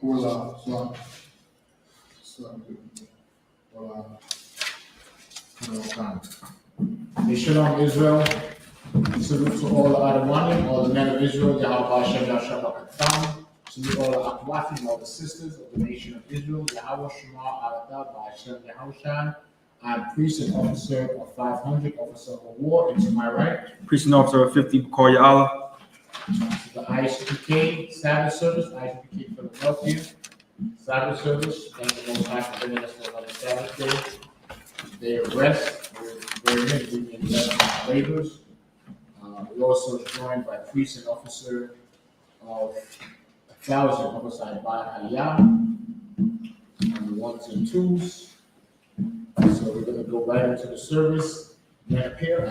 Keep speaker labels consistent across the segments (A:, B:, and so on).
A: Hola, Hola. Shalom, Israel. Salute to all the Adamani, all the men of Israel, Yahweh Hashem, Yahshua. Salute all the Akwafim, all the sisters of the nation of Israel, Yahweh Shema, Aratah, Hashem, Yahushua. I'm priest and officer of 500, officer of war, and to my right,
B: priest and officer of 50, call ya Allah.
A: The I.S.U.P.K Sabbath service, I.S.U.P.K Philadelphia Sabbath service. Thank the Most High for bringing us to another Sabbath day of rest. We're in the labors. We're also joined by priest and officer of 1,000 Officer by Hayah on the ones and twos. So we're going to go right into the service. Men appear.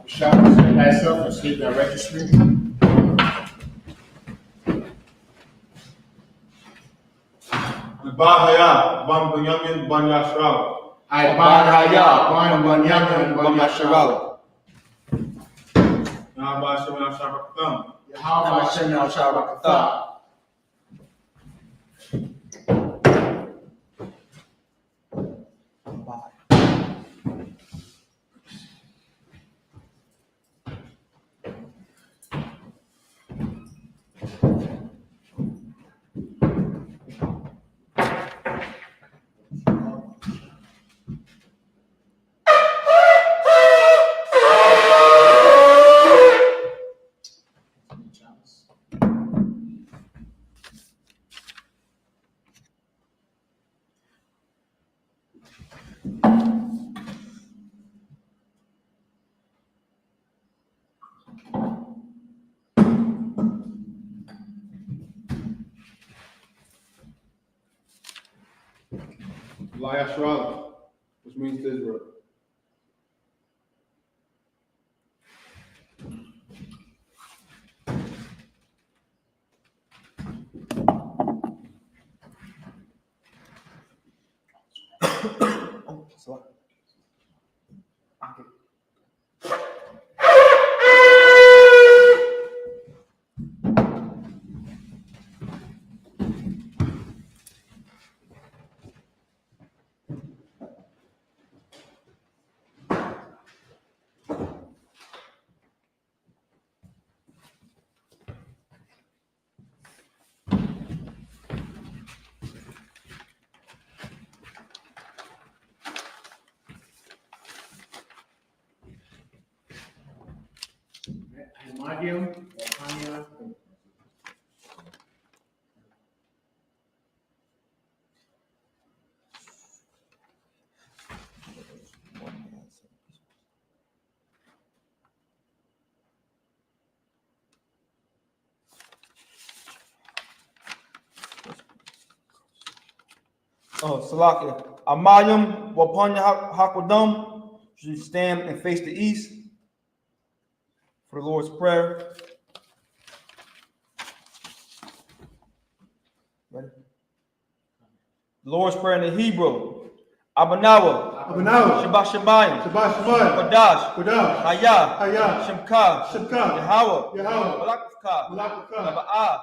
A: Shout myself and state that registry.
C: Bahaya, Ban Bunyamin, Ban Yashral.
A: I Bahaya, Ban Bunyamin, Ban Yashral.
C: Yahweh Hashem Yahshua.
A: Yahweh Hashem Yahshua.
C: Yashral, which means Israel.
A: GEN.YAHANNA.
B: Salakia. Amayim, Wapanya Hakwadam. Should stand and face the east for the Lord's Prayer. Ready? The Lord's Prayer in the Hebrew. Abanawa. Shabbat Shemayim. Kodash. Hayah. Shemka. Yahweh. Malakavka. Naba'ah.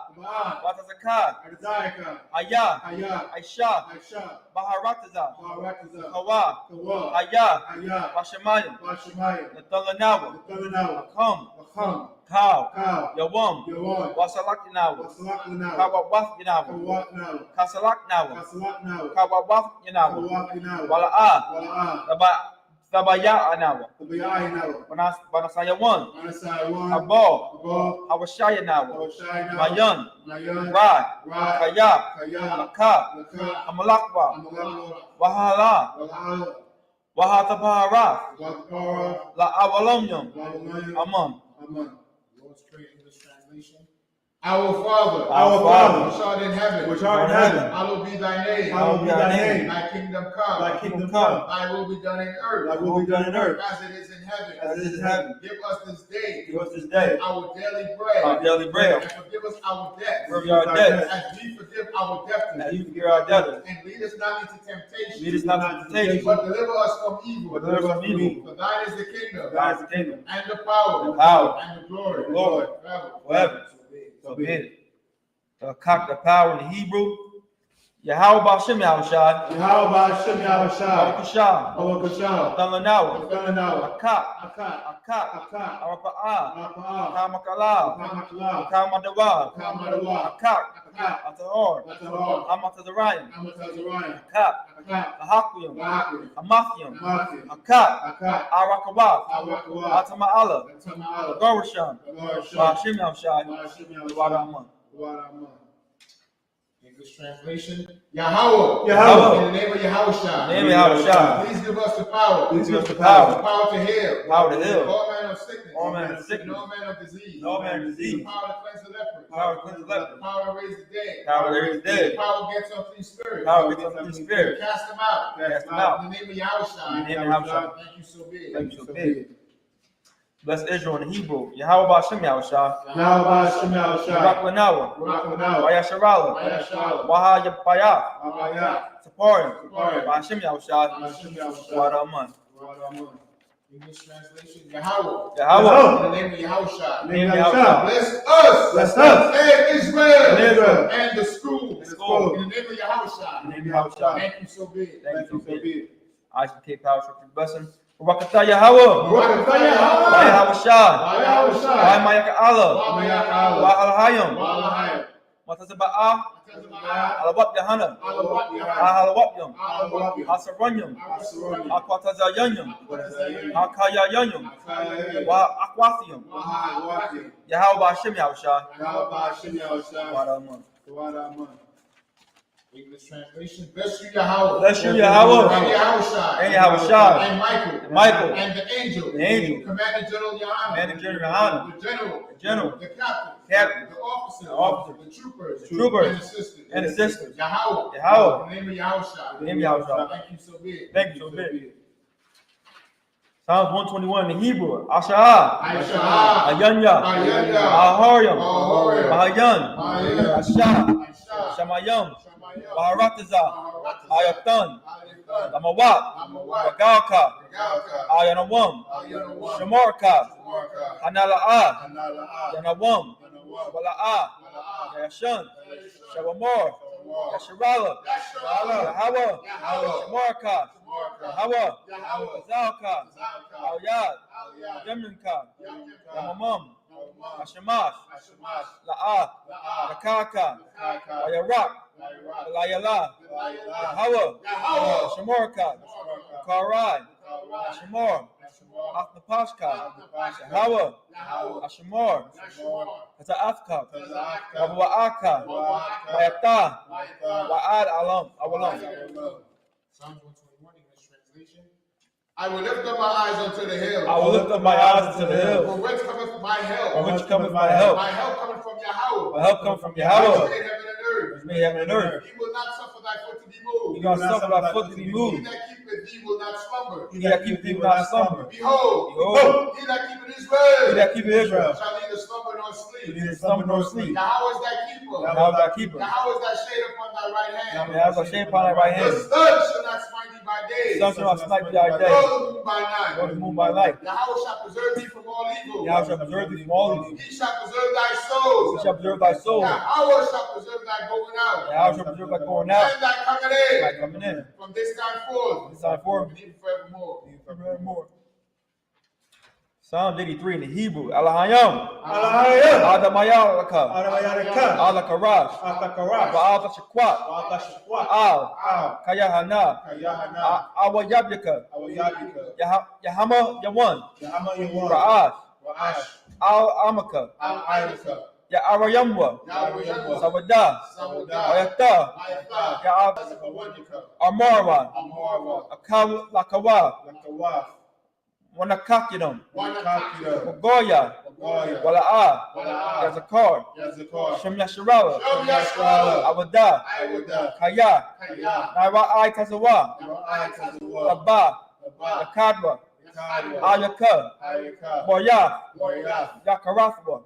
B: Watazakah. Hayah. I.S.U.P.K. Baharatazah. Hawa. Hayah. Bashemayim. Natalanawa. Akam. Cow. Yawam. Wasalakinawa. Kawawaf Kasalaknawa. Kawawaf Yanawa. Wala'ah. Thabaya'anawa. Banasayawan. Abal. Hawashayanawa. Mayan. Rad. Kaya. Laka. Amalakwa. Wahala. Wahatabahara. La Awalomyam. Aman.
A: Lord's Prayer English translation. Our Father,
C: Our Father,
A: which art in heaven,
C: which art in heaven,
A: hallowed be thy name.
C: hallowed be thy name.
A: Thy kingdom come.
C: Thy kingdom come.
A: Thy will be done in earth.
C: Thy will be done in earth
A: As it is in heaven.
C: as it is in heaven.
A: Give us this day
C: Give us this day
A: our daily bread.
B: Our daily bread.
A: And forgive us our debts.
B: Forgive our debts.
A: As we forgive our debtors.
B: As you forgive our debtors.
A: And lead us not into temptation.
B: Lead us not into temptation.
A: But deliver us from evil.
B: But deliver us from evil.
A: For thine is the kingdom.
B: Thine is the kingdom.
A: And the power. And the glory.
B: Forever. So be it. Cock the power in the Hebrew. Yahweh Ba'Shem Yahushai.
C: Yahweh Ba'Shem Yahushai.
B: Bakashah.
C: Awakashah.
B: Thalanawa.
C: Thalanawa.
B: Akak.
C: Akat.
B: Akak.
C: Akat.
B: Arapa'ah.
C: Rapa'ah.
B: Kamakala.
C: Kamakala.
B: Kamadawah.
C: Kamadawa.
B: Akak.
C: Akat.
B: Atahor.
C: Atahor.
B: Amatazarayim.
C: Amatazarayim.
B: Akak.
C: Akat.
B: Ahakuyum.
C: Ahakuyum.
B: Amathium.
C: Amathium.
B: Akak.
C: Akat.
B: Arakawah.
C: Arakawah.
B: Atama'ala.
C: Atama'ala.
B: Gorasham.
C: Gorasham.
B: Ba'Shem Yahushai.
C: Ba'Shem Yahushai.
B: Wadaman.
C: Wadaman.
A: English translation. Yahweh.
B: Yahweh.
A: In the name of Yahushua.
B: Name of Yahushai.
A: Please give us the power.
B: Please give us the power.
A: The power to heal.
B: Power to heal.
A: All manner of sickness.
B: All manner of
A: And
B: sickness.
A: all manner of disease.
B: All manner of disease.
A: The power to cleanse the leper.
B: Power to cleanse the leper.
A: Power to raise the dead.
B: Power to raise the dead.
A: Power against unclean spirits.
B: Power against unclean spirits.
A: Cast them out.
B: Cast them out.
A: In the name of Yahushua.
B: In the name of Yahushua.
A: Thank you so big.
B: Thank you so big. Bless Israel in Hebrew. Yahweh Ba'Shem Yahushai.
C: Yahweh Ba'Shem Yahushai.
B: Barakwanawa.
C: Rakwanawa.
B: Wayasharala.
C: Wayasharala.
B: Wahayapayah.
C: Abayah.
B: Saparim.
C: Saparim.
B: Ba'Shem Yahushai.
C: Ba'Shem Yahushai.
B: Wadaman.
C: Wadaman.
A: English translation. Yahweh.
B: Yahweh.
A: In the name of Yahushua.
B: Name of Yahushai.
A: Bless us.
C: Bless us.
A: And Israel.
C: And Israel.
A: And the school.
B: The school.
A: In the name of Yahushua.
B: In the name of Yahushai.
A: Thank you so big.
C: Thank you so big.
B: I.S.U.P.K power for blessing. Barakatah Yahweh.
C: Barakatah Yahweh.
B: By Yahushai.
C: Yahushai.
B: By Mayaka Allah.
C: Mayaka Allah.
B: By Alhayim.
C: Walahayim.
B: Matazaba'ah. Alawat Yahanna. Ahalawapyam.
C: Alawapyam.
B: Asaranyam.
C: Asaranyam.
B: Akwatazayanyam.
C: Akayayim.
B: Akayayanyam.
C: Akayayim.
B: Wa Akwathium.
C: Wahayim.
B: Yahweh Ba'Shem Yahushai.
C: Yahweh Ba'Shem Yahushai.
B: Wadaman.
C: Wadaman.
A: English translation. Bless you, Yahweh.
B: Bless you, Yahweh.
A: And Yahushua.
B: And Yahushai.
A: And Michael.
B: And Michael.
A: And the angel.
B: The angel.
A: Commander General Yohanan.
B: Commander General Yohanan.
A: The general.
B: The general.
A: The captain.
B: Captain.
A: The officer.
B: The officer.
A: The troopers.
B: The troopers.
A: And assistants.
B: And assistants.
A: Yahweh.
B: Yahweh.
A: In the name of Yahushua.
B: In the name of Yahushai.
A: Thank you so big.
B: Thank you so big. Psalms 121 in Hebrew. Asha'ah.
A: Aishah.
B: Ayanya.
A: Ayanya.
B: Aharyam.
A: Aharyam.
B: Mahayan.
A: Mahayan.
B: Ashah.
A: Aishah.
B: Shamayam.
A: Shamayam.
B: Baharatazah.
A: Baharatazah.
B: Ayatan.
A: Ayatan.
B: Lamawat.
A: Lamawat.
B: Bagalka.
A: Regalka.
B: Ayanawam.
A: Ayanawam.
B: Shamarka.
A: Shamarka.
B: Hanala'ah.
A: Hanala'ah.
B: Yanawam.
A: Yanawam.
B: Wala'ah.
A: Wala'ah.
B: Yashan.
A: Yashan.
B: Shabamor.
A: Shabamor.
B: Yasharala.
A: Yasharala.
B: Yahweh.
A: Yahweh.
B: Shamarka.
A: Shamarka.
B: Yahweh.
A: Yahweh.
B: Zalka.
A: Zalka.
B: Alyad.
A: Aliyah.
B: Yamninka.
A: Yamninka.
B: Yamamam.
A: Yamamam.
B: Hashemash.
A: Hashemash.
B: La'ah.
A: La'ah.
B: Yakaka.
A: Yakaka.
B: Ayarak.
A: Ayrak.
B: Layala.
A: Layala.
B: Yahweh.
A: Yahweh.
B: Shamarka.
A: Shamarka.
B: Karai.
A: Karai.
B: Shamor.
A: Hashemor.
B: Atnapashka.
A: Atnapashka.
B: Yahweh.
A: Yahweh.
B: Ashemor.
A: Yashemor.
B: Haza'athka.
A: Taza'aka.
B: Wabawa'aka.
A: Wabawa'aka.
B: Mayata.
A: Mayata.
B: Wa'ad alam. Awalam.
A: Psalms 121, English translation. I will lift up my eyes unto the hill.
B: I will lift up my eyes unto the hill.
A: From whence cometh my help?
B: From which cometh my help?
A: My help cometh from Yahweh.
B: My help comes from
A: Which
B: Yahweh.
A: made heaven and earth.
B: Which made heaven and earth.
A: He will not suffer thy foot to be moved.
B: He will not suffer thy foot to be
A: He
B: moved.
A: that keepeth thee will not slumber.
B: He that keepeth thee will not slumber.
A: Behold,
B: Behold,
A: he that keepeth Israel
B: he that keepeth Israel
A: shall neither slumber nor sleep.
B: neither slumber nor sleep.
A: Yahweh is thy keeper.
B: Yahweh is thy keeper.
A: Yahweh is thy shade upon thy right hand.
B: Yahweh is thy shade upon thy right
A: The
B: hand.
A: sun shall not smite thee by day,
B: The sun shall not smite thee by
A: nor
B: day,
A: the moon by
B: nor the
A: night.
B: moon by night.
A: Yahweh shall preserve thee from all evil.
B: Yahweh shall preserve thee from all evil.
A: He shall preserve thy soul.
B: He shall preserve thy soul.
A: Yahweh shall preserve thy going out.
B: Yahweh shall preserve thy going out,
A: And thy coming
B: thy
A: in.
B: coming in.
A: From this time forth.
B: This time forth,
A: And even forevermore.
B: even forevermore. Psalm 83 in the Hebrew. Alahayam.
C: Alahayim.
B: Adamayalaka.
C: Adamayalaka.
B: Alakarash.
C: Atakarak.
B: Ba'al Tashakwat.
C: Atashakwa.
B: Al. Kayahana.
C: Kayahana.
B: Awayablika.
C: Awayabika.
B: Yahama Yawan.
C: Yahama Yawan.
B: Ra'ash.
C: Ra'ash.
B: Al Amaka.
C: Al-Ailaka.
B: Ya'arayamwa.
A: Yahweh.
B: Sawada.
A: Samudah.
B: Ayata.
A: Ayatah.
B: Ya'ab.
C: Asakawandika.
B: Amarwa.
C: Amarwa.
B: Akaw Lakawa.
C: Lakawaf.
B: Wanakakidam.
C: Wanakakida.
B: Wagoya. Wala'ah, Yazakar, Shem Yasharala, Awada, Kaya, Naira Tazawa, Labba, Lakadwa, Ayaka, Boya, Yakarathwa,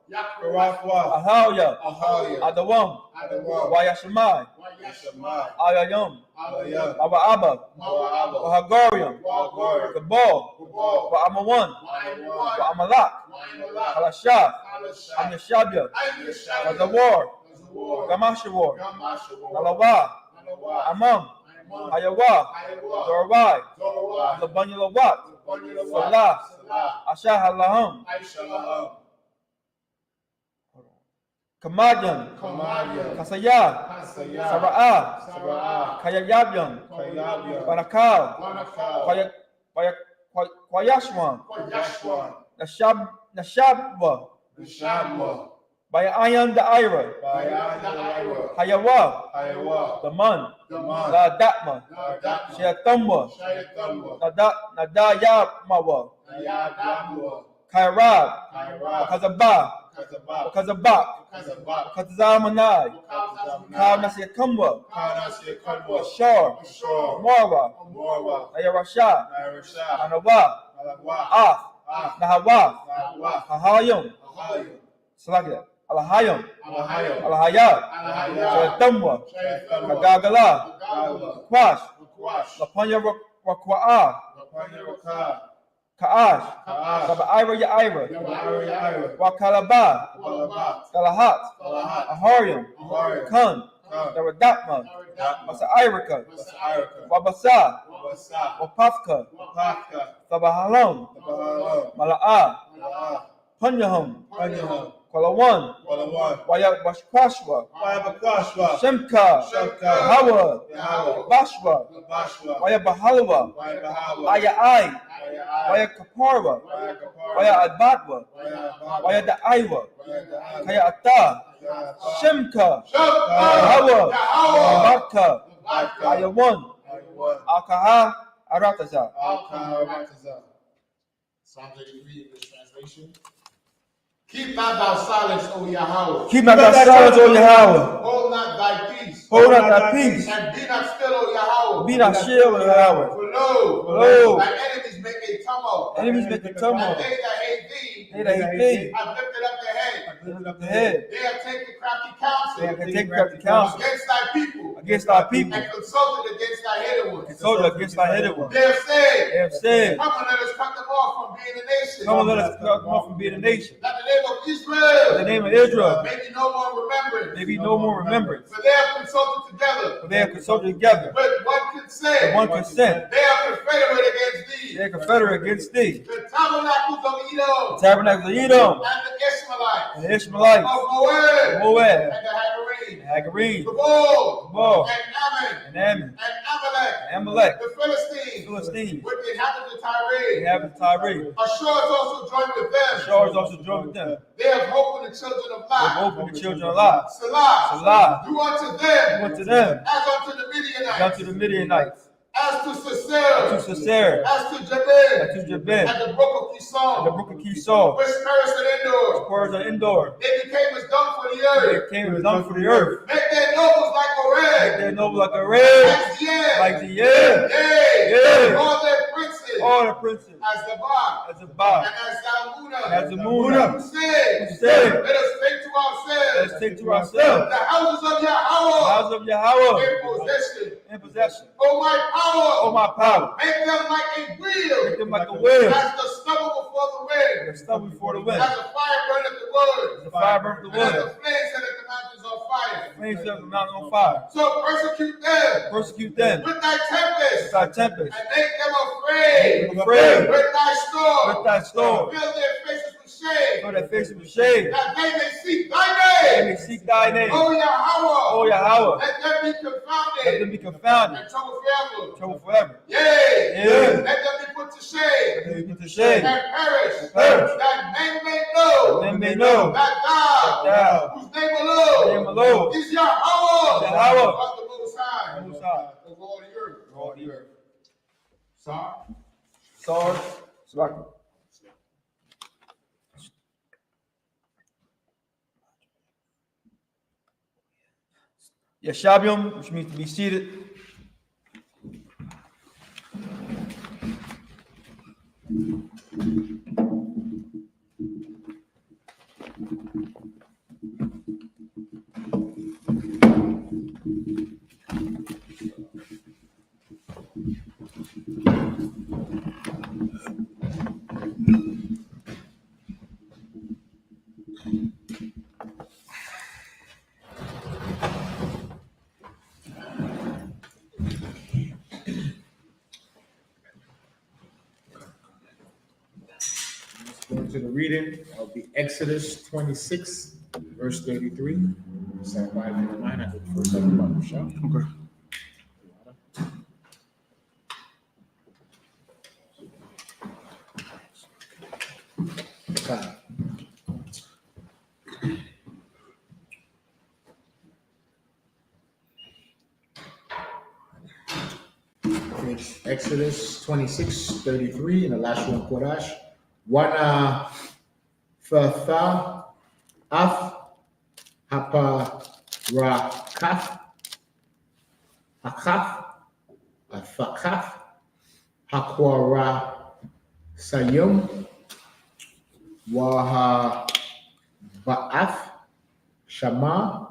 B: Ahaya, Adawam, Wayashamai, Ayayum, Abba, Wahagorium, Gabal, Wa'amawan, Wa'amalak, Halasha, Amyashabya, Azawar, Gamashawar, Alawa, Amam, Ayawa, Dorawai, Labanyalawat, Salah, Ashahalahum, Kamajan, Kasaya, Sara'ah, Kayayabyam, Barakal, Kwayashwan, Nashabwa, Bayayan the Ira, Hayawa, the Man, La Datma, Sheatumwa, Nadayamawa, Kairab, Kazabah, Kazabak, Kazamanai, Kaunasiakumwa, Ashar, Morwa, Ayarasha, Anawa, Nahawa, Hahayum, Salakia, Alahayum, Alahaya, Sheatumwa, Nagagala, Kwash, Lapanya Rakwa'a, Ka'ash, Ira Yaira, Wakalaba, Galahat, Aharium, Kun, Daradatma, Masa Irika, Wabasa, Wapafka, Sabahalum, Mala'ah, Punyahum, Kwalawan, Wayabashkwashwa, Shemka, Hawa, Bashwa, Wayabahalwa, Ayai, Waya Kaparwa, Waya Adbatwa, Waya Da'aiwa, Kaya Ata, Shemka, Hawa, Barka, Ayawan, Alkaha, Arataza.
A: Psalms 83 in this translation. Keep not thou silence, O Yahweh.
B: Keep not thy silence, O Yahweh.
A: Hold not thy peace.
B: Hold not thy peace.
A: And be not still, O Yahweh.
B: Be not still, O Yahweh.
A: For lo,
B: Lo,
A: thy enemies make a tumult.
B: enemies make a tumult.
A: And they that hate thee
B: They that hate thee
A: have lifted up their head.
B: lift up the head.
A: They have taken crafty counsel
B: They can take crafty counsel
A: against thy people.
B: against thy people.
A: And consulted against thy hidden ones.
B: Consulted against thy hidden one.
A: They have said,
B: They have said,
A: come and let us cut them off from being a nation.
B: come and let us cut them off from being a nation.
A: That the name of Israel
B: In the name of Israel,
A: may be no more remembered.
B: there be no more remembrance.
A: For they have consulted together
B: For they have consulted together
A: with one consent.
B: with one consent.
A: They are confederate against thee.
B: They are confederate against thee.
A: The tabernacles of Edom
B: The tabernacle of Edom
A: and the Ishmaelites
B: and the Ishmaelites,
A: of Moab
B: Moab,
A: and the Hagarene,
B: and Hagarene,
A: Gabal,
B: and
A: and Ammon,
B: and Ammon,
A: and Amalek,
B: and Amalek,
A: the Philistines,
B: Philistines,
A: with the inhabitants of
B: the
A: Tyre.
B: inhabitants of Tyre.
A: Ashur is also joined with them.
B: Ashur is also joined with them.
A: They have hope in the children of
B: They
A: Lot.
B: opened the children of Lot.
A: Salah.
B: Salah.
A: Do unto them
B: Unto them,
A: as unto the Midianites,
B: unto the Midianites,
A: as to Sisera,
B: to Sisera,
A: as to Jabin,
B: to Jabin,
A: at the brook of Kishon,
B: and the brook of Kishon,
A: which perished in Endor.
B: Words are indoor.
A: They became as dung for the
B: They
A: earth.
B: came as dung for the earth.
A: Make their nobles like a
B: Make
A: red,
B: their noble like a red,
A: as the end,
B: like the air.
A: yea, all their princes,
B: All the princes,
A: as the bar,
B: as a bar,
A: and as Zalmunna,
B: as the moon,
A: who said,
B: who said,
A: let us take to ourselves
B: let's take to ourselves
A: the houses of
B: the
A: Yahweh
B: house of Yahweh
A: in possession.
B: in possession.
A: O my power,
B: Oh, my power,
A: make them like a wheel,
B: make them like a wheel,
A: as the stubble before the wind,
B: and stubble before the wind.
A: as the fire burneth the wood,
B: The fire burnt the
A: and as the
B: wood,
A: flames set the mountains on fire.
B: flames set the mountain on fire.
A: So persecute them
B: Persecute them
A: with thy
B: with
A: tempest,
B: thy tempest,
A: and make them afraid
B: make them afraid
A: with thy storm.
B: with thy storm,
A: Fill their faces with shame,
B: so their faces with shade,
A: that they may seek
B: they
A: thy
B: may
A: name.
B: seek thy name.
A: O Yahweh,
B: O Yahweh,
A: let them be
B: let them
A: confounded
B: be confounded,
A: and trouble forever.
B: trouble forever.
A: Yea,
B: Yea.
A: let them be put to shame
B: Let them be put to shame,
A: and perish,
B: perish,
A: that men may know
B: that men may know
A: that thou,
B: thou,
A: whose name alone,
B: name alone,
A: is Yahweh,
B: Yahweh,
A: of the Most High,
B: the Most High,
A: of all the earth.
B: all the earth.
A: Psalm
B: Sword, Sabbath. Yeshabium, which means to be seated.
A: Let's go into the reading of the Exodus 26, verse 33. Somebody in the line, I go first. Everybody, shout.
B: Okay.
A: Time. It's Exodus 26, 33 in the last one, Kodash. Wana Fatha Af Hapa Rakaf Akaf Afakaf Hakwara Sayum Waha Ba'af Shama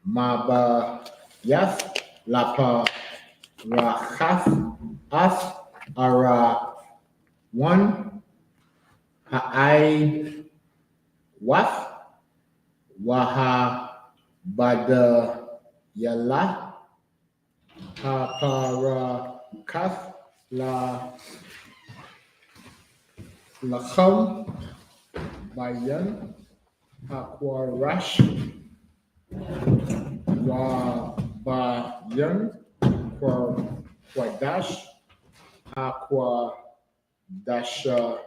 A: Maba Yath Lapa Rachaf Af Ara One Ha'aid Waf Waha Bada Yala Hapara Kaf La Lacham Bayan Hakwarash Wa Bayan Kwadash Aqua Dasha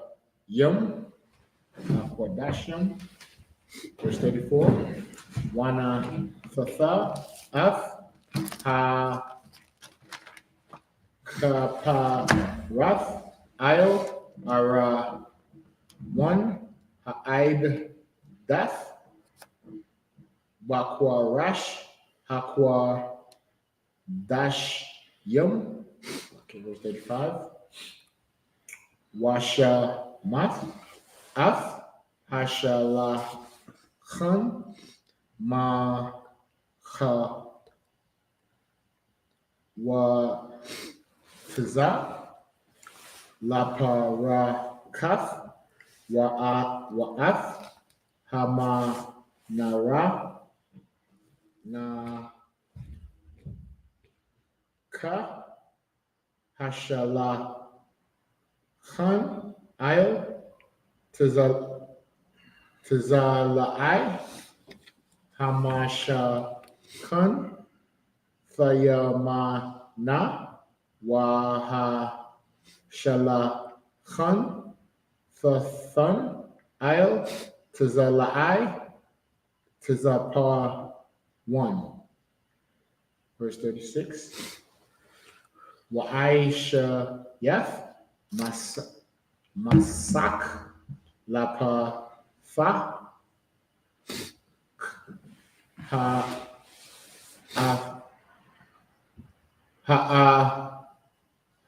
A: Yum Aquadasham. Verse 34. Wana Fatha Af Ha Kaparath Io Ara One Ha'aid Dath Wakwarash Hakwa Dash Yum. Okay, verse 35. Washa Math Af Hashala Khan Ma Kha Wa Fiza La Para Kaf Wa'af Hama Nara Na Ka Hashala Khan Ayo Tizalai Hamasha Khan Fayamana Waha Shala Khan Fathan Ayo Tizalai Tizapar 1. Verse 36. Wa'aisha Yaf Masak Lapa Fa Ha Ha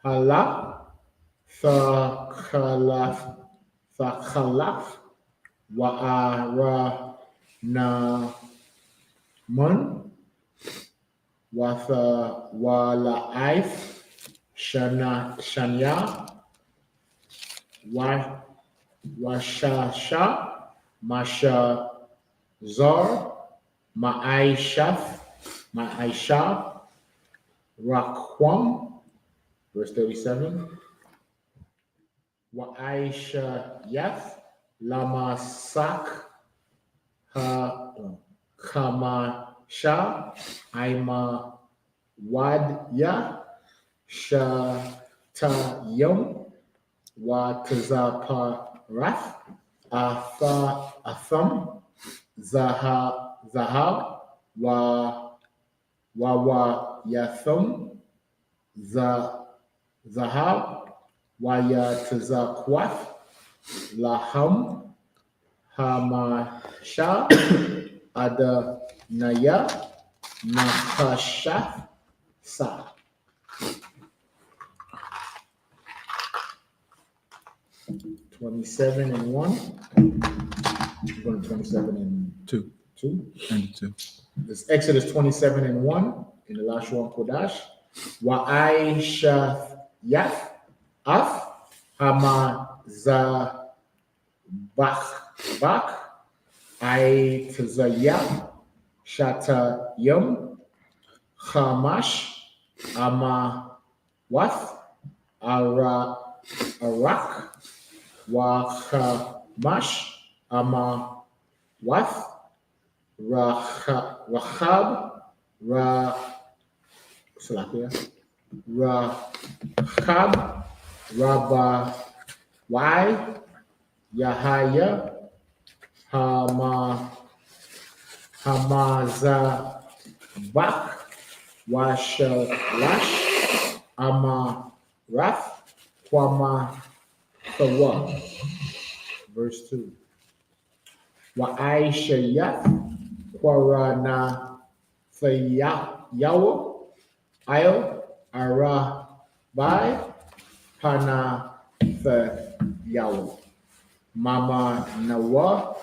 A: Hala Fakhalaf Wa'ara Namun Watha Wala'if Shanya Washasha Masha Zar Ma'aisha Rakwam. Verse 37. Wa'aisha Yath Lama Sak Ha Kamasha Aima Wadya Shatayum Wa Tazaparath Atham Zahab Wawa Yathum Zahab Waya Tazakwath Laham Hamasha Adanaya Nakashath Sa. 27 and 1. We're going to 27 and
B: 2.
A: 2.
B: And 2.
A: This Exodus 27 and 1 in the Lashon Kodash. I.S.U.P.K Hama Bach I Tizayah Shata Yum Hamash Ama Wath Arak Wachamash Ama Wath Rahab Rahab Rabba Y Yahaya Hamaza Bak Washalash Amarath Kwama Thawa. Verse 2. Wa'aishayath Kwarana Thayawo Io Arabai Hana Thayawo Mama Nawa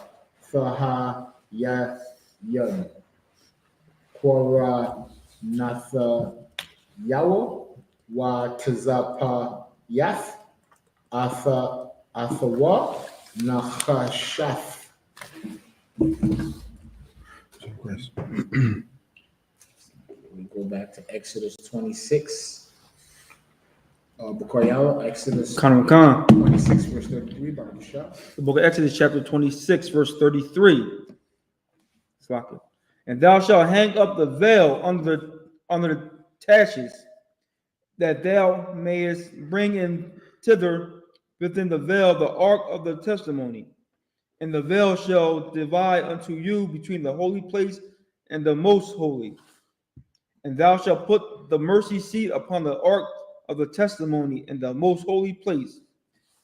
A: Thaha Yayun Kwara Natha Yawo Wa Tazapa Yath Athawa Nachashath. We go back to Exodus 26. Bukoyala, Exodus 26, verse 33.
B: The book of Exodus, chapter 26, verse 33. And thou shalt hang up the veil under the taches, that thou mayest bring in thither within the veil the ark of the testimony. And the veil shall divide unto you between the holy place and the most holy. And thou shalt put the mercy seat upon the ark of the testimony in the most holy place.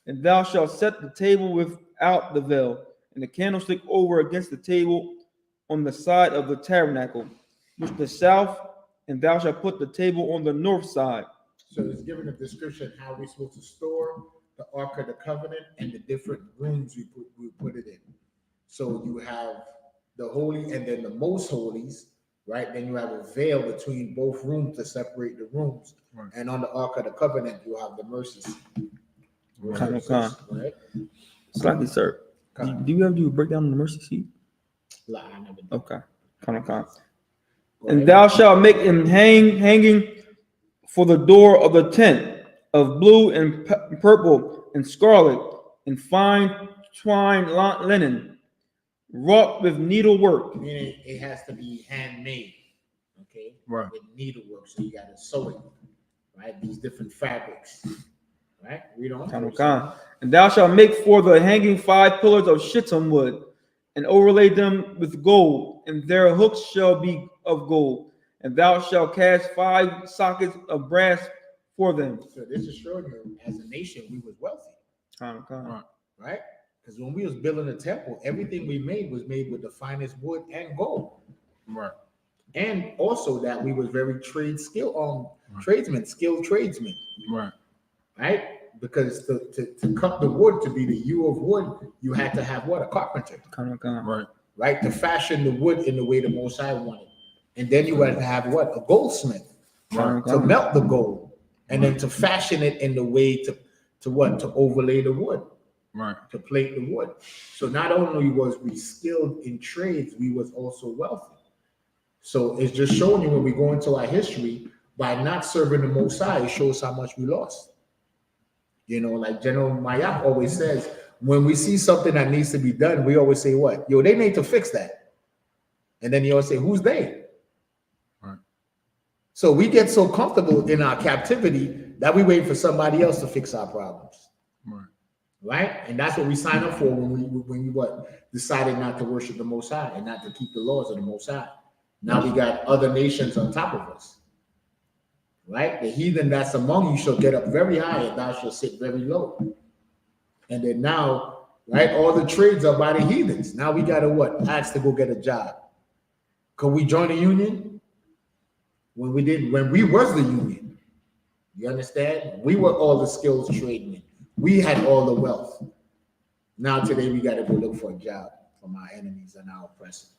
B: And thou shalt set the table without the veil, and the candlestick over against the table on the side of the tabernacle, which the south, and thou shalt put the table on the north side.
A: So it's given a description how we're supposed to store the Ark of the Covenant and the different rooms we put it in. So you have the holy and then the most holies, right? Then you have a veil between both rooms to separate the rooms. Right. And on the Ark of the Covenant, you have the mercy seat.
B: Right? Slightly, sir. Do you ever do a breakdown on the mercy seat?
A: I never did.
B: Okay. And thou shalt make him hanging for the door of the tent of blue and purple and scarlet and fine twined linen, wrought with needlework.
A: Meaning it has to be handmade, okay?
B: Right.
A: With needlework, so you got to sew it, right? These different fabrics, right? Read on.
B: And thou shalt make for the hanging 5 pillars of shittim wood, and overlay them with gold, and their hooks shall be of gold. And thou shalt cast 5 sockets of brass for them.
A: So this is showing you, as a nation, we was wealthy, right? Because when we was building the temple, everything we made was made with the finest wood and gold,
B: right?
A: And also that we was very skilled tradesmen, right? Because to cut the wood to be the hue of wood, you had to have what? A carpenter, right? To fashion the wood in the way the Most High wanted, and then you had to have what? A goldsmith, to melt the gold, and then to fashion it in the way to overlay the wood, to plate the wood. So not only was we skilled in trades, we was also wealthy. So it's just showing you when we go into our history, by not serving the Most High, it shows how much we lost. You know, like General Mayap always says, when we see something that needs to be done, we always say, what? Yo, they need to fix that. And then he always say, who's they? Right. So we get so comfortable in our captivity that we wait for somebody else to fix our problems. Right? And that's what we sign up for when we decided not to worship the Most High and not to keep the laws of the Most High. Now we got other nations on top of us. Right? The heathen that's among you shall get up very high, and thou shalt sit very low. And then now, right, all the trades are by the heathens. Now we got to ask to go get a job. Could we join a union? when we was the union. You understand? We were all the skills tradesmen. We had all the wealth. Now today we got to go look for a job from our enemies and our oppressors.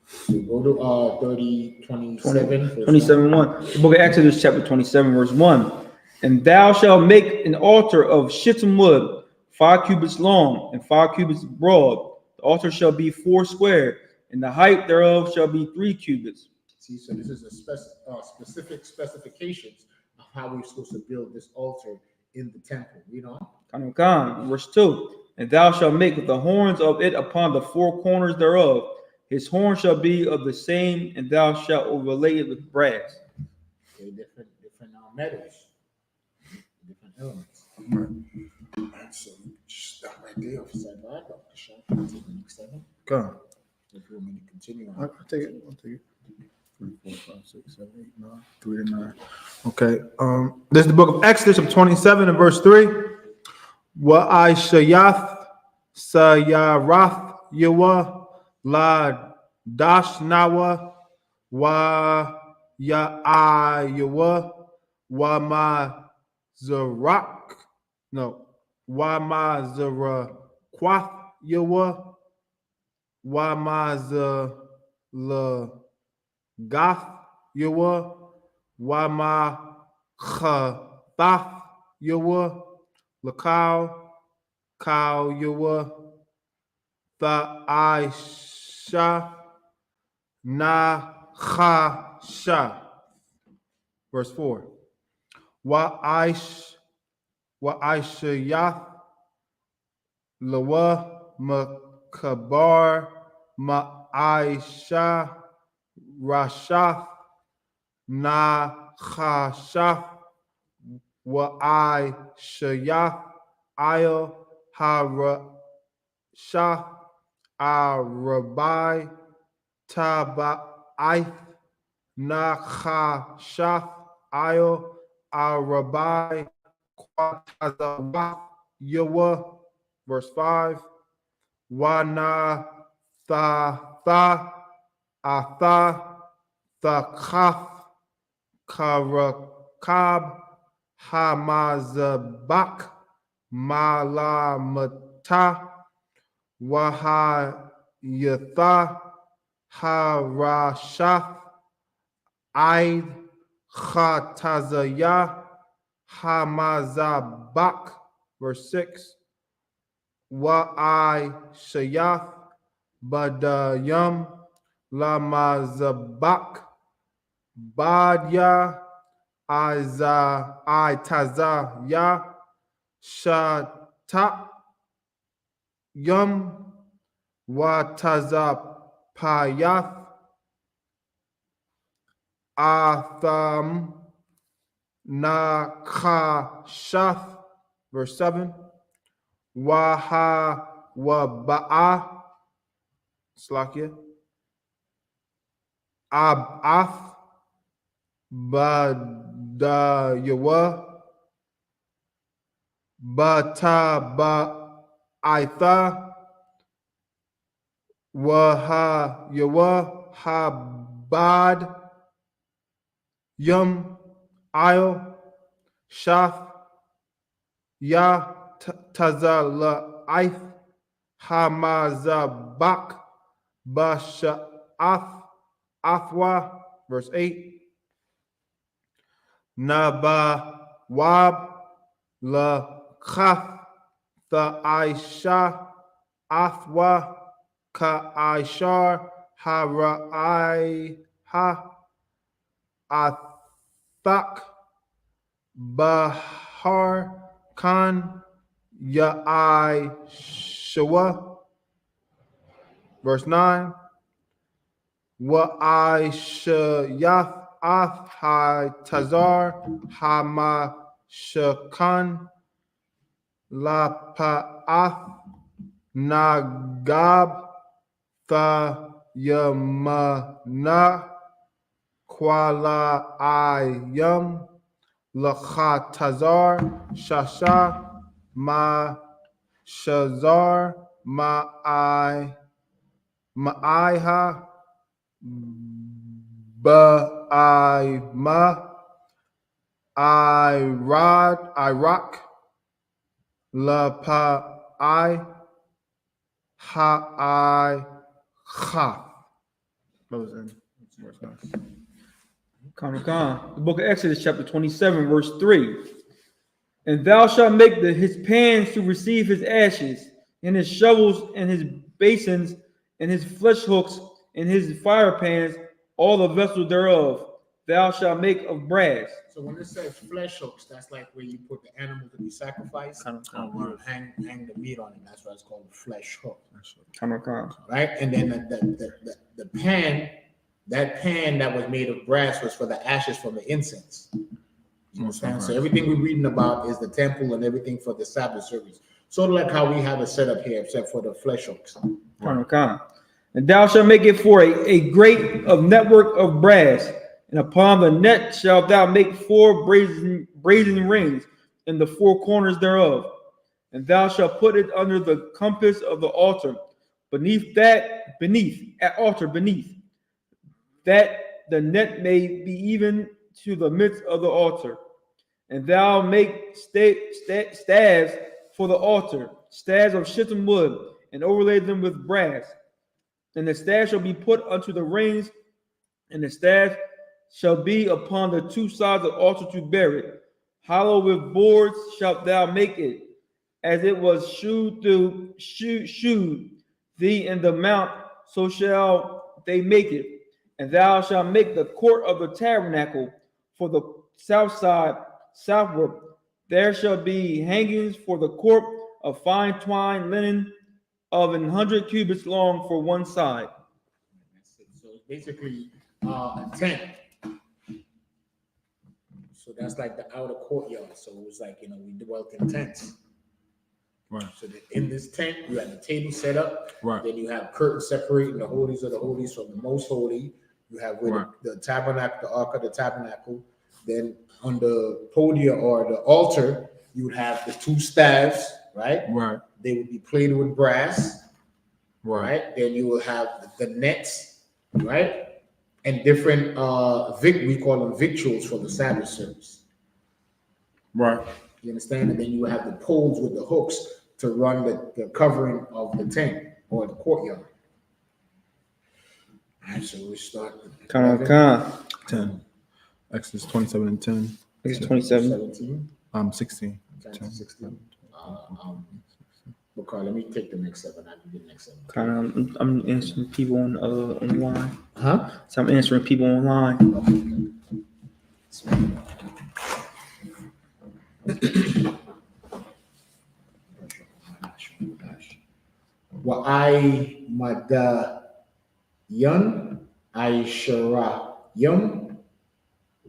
A: So go to 27.
B: 27:1. The book of Exodus, chapter 27, verse 1. And thou shalt make an altar of shittim wood, 5 cubits long and 5 cubits broad. The altar shall be 4 square, and the height thereof shall be 3 cubits.
A: See, so this is a specific specifications of how we're supposed to build this altar in the temple. You know.
B: Verse 2. And thou shalt make the horns of it upon the 4 corners thereof. His horn shall be of the same, and thou shalt overlay it with brass.
A: Okay, different metals, different elements. All right, so stop right there. Officer Bob, Dr. Shaw, take the next step.
C: Come.
A: If you want me to continue
C: I'll
A: on.
C: take it. 3, 4, 5, 6, 7, 8, 9, 3 to 9. Okay. This is the book of Exodus, of 27 and verse 3. I.S.U.P.K Sayarath Yawa La Dashnawa Wa Yawa Wa Ma Zarak no Wa Ma Zara Quath Yawa Wa Ma La Gath Yawa Wa Ma Khathath Yawa Lakau Kau Yawa the I.S.U.P.K Na Cha Sha. Verse 4. Wa I.S.U.P.K Lawa Makabar Ma Aisha Rashath Na Cha Sha Wa I.S.U.P.K Io Hara Shah Arabai Taba'ith Nakha Io Arabai Kwatazawa Yawa. Verse 5. Wana Tha Atha Thakath Karakab Hamazabak Malamata Wahayatha Harashath Aid Khatazaya Hamazabak. Verse 6. I.S.U.P.K Badayam Lamazabak Badya Itazaya Shata Yum Watazapayath Atham Nakashath. Verse 7. Waha Waba'a Slakia Abath Badayawa Bataba Waha Yawa Habad Yum Io Shath Ya Tazala Ith Hamazabak Basha'ath Athwa. Verse 8. Nabawab La Kath the Aisha Athwa Ka Aishar Haraiha Athak Bahar Khan Ya'ishwa. Verse 9. Wa I.S.U.P.K Ath Hai Tazar Hama Shakan La Pa'ath Nagab Tha Yamana Kwala Ayam Lakhatazar Shasha Ma Shazar Ma'aiha Ba'ima, Iraq, Lapa'i, Ha'i, Ha. Brothers and sisters.
B: The book of Exodus, chapter 27, verse 3. And thou shalt make his pans to receive his ashes, and his shovels, and his basins, and his flesh hooks, and his fire pans, all the vessels thereof, thou shalt make of brass.
A: So when it says flesh hooks, that's like where you put the animal to be sacrificed. You hang the meat on it. That's why it's called a flesh hook. Right? And then the pan, that pan that was made of brass was for the ashes from the incense. You understand? So everything we're reading about is the temple and everything for the Sabbath service. Sort of like how we have it set up here, except for the flesh hooks.
B: And thou shalt make it for a grate of network of brass, and upon the net shalt thou make 4 brazen rings in the 4 corners thereof. And thou shalt put it under the compass of the altar, beneath that the net may be even to the midst of the altar. And thou make staves for the altar, staves of shittim wood, and overlay them with brass. And the staff shall be put unto the rings, and the staff shall be upon the 2 sides of the altar to bear it. Hollow with boards shalt thou make it, as it was shewed thee in the mount, so shall they make it. And thou shalt make the court of the tabernacle for the south side southward. There shall be hangings for the court of fine twined linen of 100 cubits long for one side.
A: So it's basically a tent. So that's like the outer courtyard. So it was like, we dwelt in tents.
C: Right.
A: So that in this tent, you have the table set up.
C: Right.
A: Then you have curtains separating the holies of the holies from the most holy. You have where the tabernacle, the ark of the tabernacle. Then on the podium or the altar, you would have the 2 staves, right?
C: Right.
A: They would be plated with brass,
C: Right.
A: Then you will have the nets, right? And different we call them victuals for the Sabbath service.
C: Right.
A: You understand? And then you will have the poles with the hooks to run the covering of the tent or the courtyard. All right, so we start with
B: 10.
C: Exodus 27 and 10.
B: Exodus 27.
A: 17.
C: 16.
A: 10, 16. Okay, let me take the next 7. I can do the next 7.
B: I'm answering people online.
A: Huh?
B: So I'm answering people online.
A: Wa I mada yun I shara yum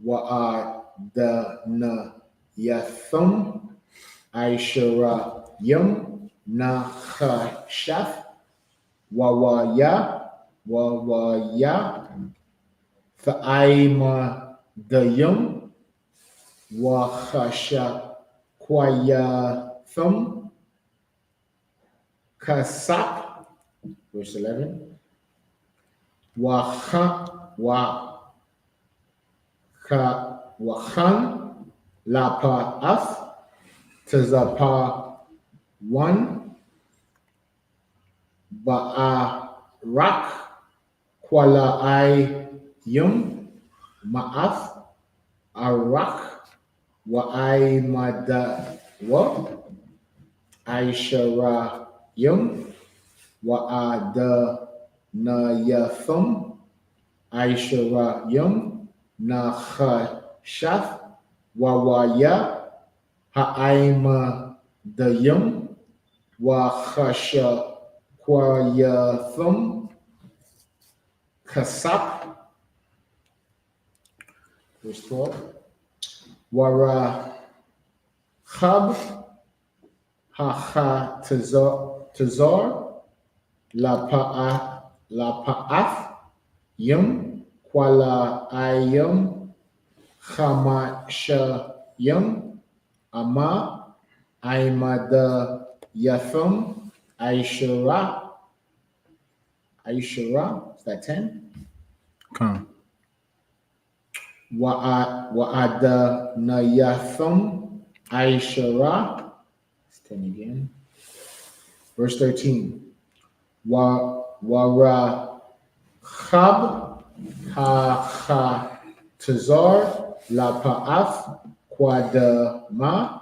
A: wa da na yathum I shara yum na shaf wa ya fa I ma da yum wa khasha kwaya thum Kasap, verse 11. Wachan lapa af tazapa 1 ba'arak kwala I yum ma'af arak wa I mada wa I shara yum wa da na yathum I shara yum na shaf wa ya ha'aima da yum wa khasha kwa yathum kasap, verse 12. Wara chab ha tazar la pa'af yum kwala ayum chamasha yum ama aimada yathum aishara. Is that 10?
C: Come.
A: Wa'adanayatham Aishara. It's 10 again. Verse 13. Warachab ha-ha-tazar la-pa'af kwadama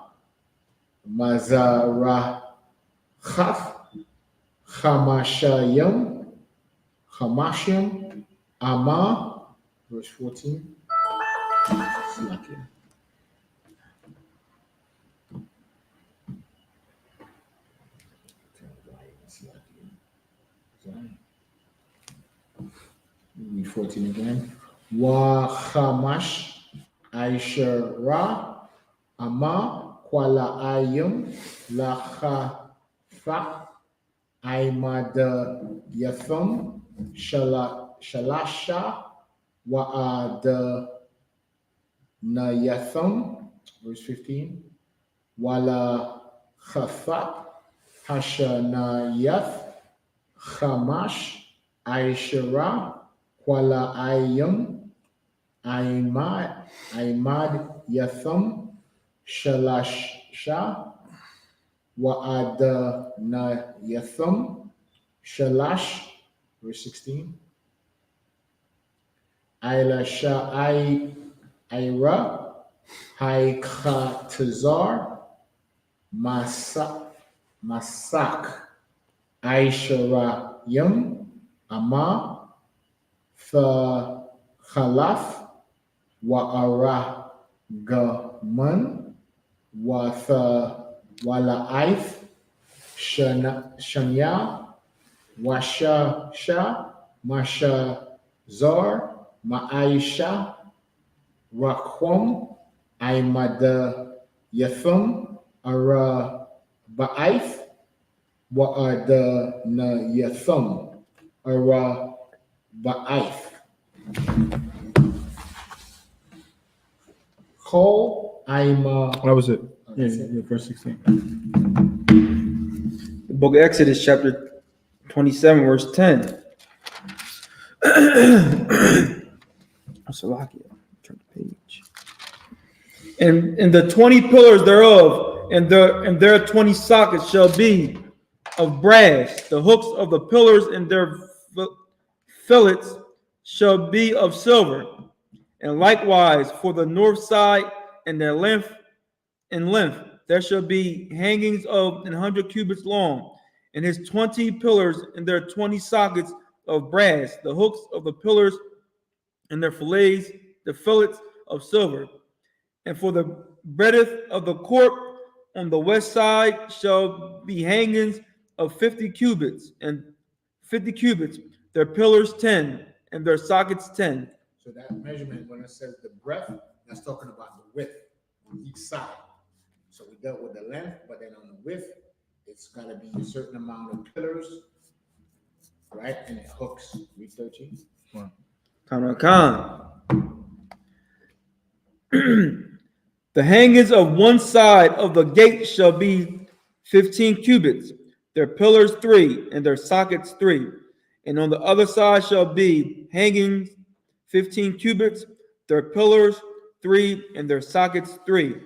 A: mazarachaf chamashayim ama. Verse 14. Slakia. Read 14 again. Wachamash Aishara Ama Kwala Ayim Lacha Aimada Yatham Shalasha Wa'ada Nayatham. Verse 15. Wala Chafat Hashanayath Chamash Aishara Kwala Ayim Aimad Yatham Shalasha Wa'adana Yatham Shalash. Verse 16. Ailasha Ira Haikatazar Masak Aishara Yam Ama Fa Khalaf Wa'ara Gaman Watha Wala'if Shanya Washa Sha Masha Zar Ma'aisha Rakwam Aimada Yatham Ara Ba'if Wa'ada Na Yatham Ara Ba'if. Call Aima.
C: That was it. Yeah, verse 16.
B: The book of Exodus, chapter 27, verse 10. Salakia, turn the page. And the 20 pillars thereof, and their 20 sockets shall be of brass. The hooks of the pillars and their fillets shall be of silver. And likewise for the north side and their length, there shall be hangings of 100 cubits long, and his 20 pillars and their 20 sockets of brass, the hooks of the pillars and their fillets, the fillets of silver. And for the breadth of the court on the west side shall be hangings of 50 cubits, and 50 cubits, their pillars 10, and their sockets 10.
A: So that measurement, when it says the breadth, that's talking about the width on each side. So we dealt with the length, but then on the width, it's got to be a certain amount of pillars, right? And it hooks. Read 13.
B: The hangings of one side of the gate shall be 15 cubits, their pillars 3, and their sockets 3. And on the other side shall be hangings 15 cubits, their pillars 3, and their sockets 3.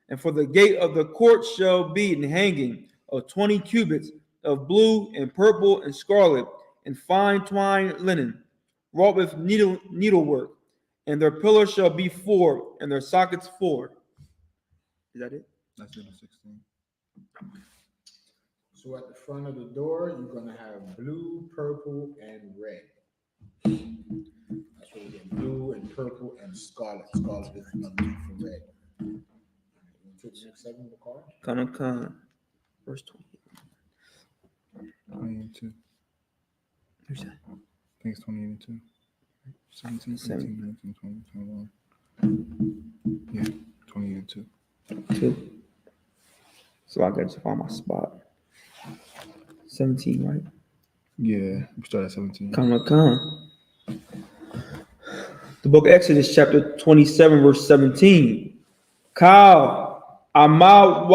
B: And for the gate of the court shall be an hanging of 20 cubits of blue and purple and scarlet and fine twined linen, wrought with needlework. And their pillars shall be 4, and their sockets 4. Is that it?
C: That's it, 16.
A: So at the front of the door, you're going to have blue, purple, and red. That's where you get blue and purple and scarlet. Scarlet is another name for red. Take the next 7 of the card.
B: Verse
C: 20 and 2.
B: Who's that?
C: I think it's 20 and 2. 17, 18, 19, 20, 21. Yeah, 20 and 2.
B: 2. So I got to find my spot. 17, right?
C: Yeah, we start at 17.
B: The book of Exodus, chapter 27, verse 17. Kal ama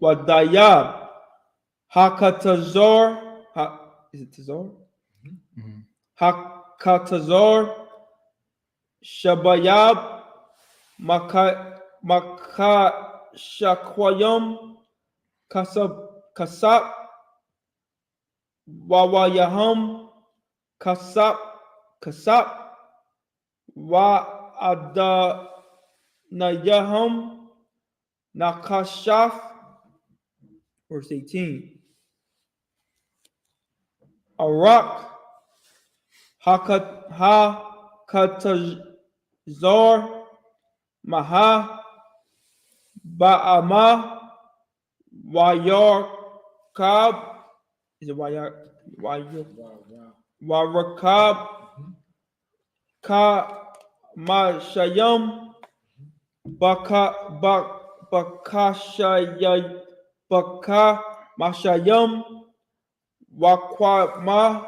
B: wadayab hakatazar. Is it tazar?
C: Mhm.
B: Hakatazar, Shabayab, Makashakwayam, Kasap, Wawayaham, Kasap, Wa'adanayaham, Nakashaf, verse 18. Arak, Hakatazar, Maha, Ba'ama, Wayarkab, is it Warakab, Ka Mashayam, Baka Mashayam, Wakwama,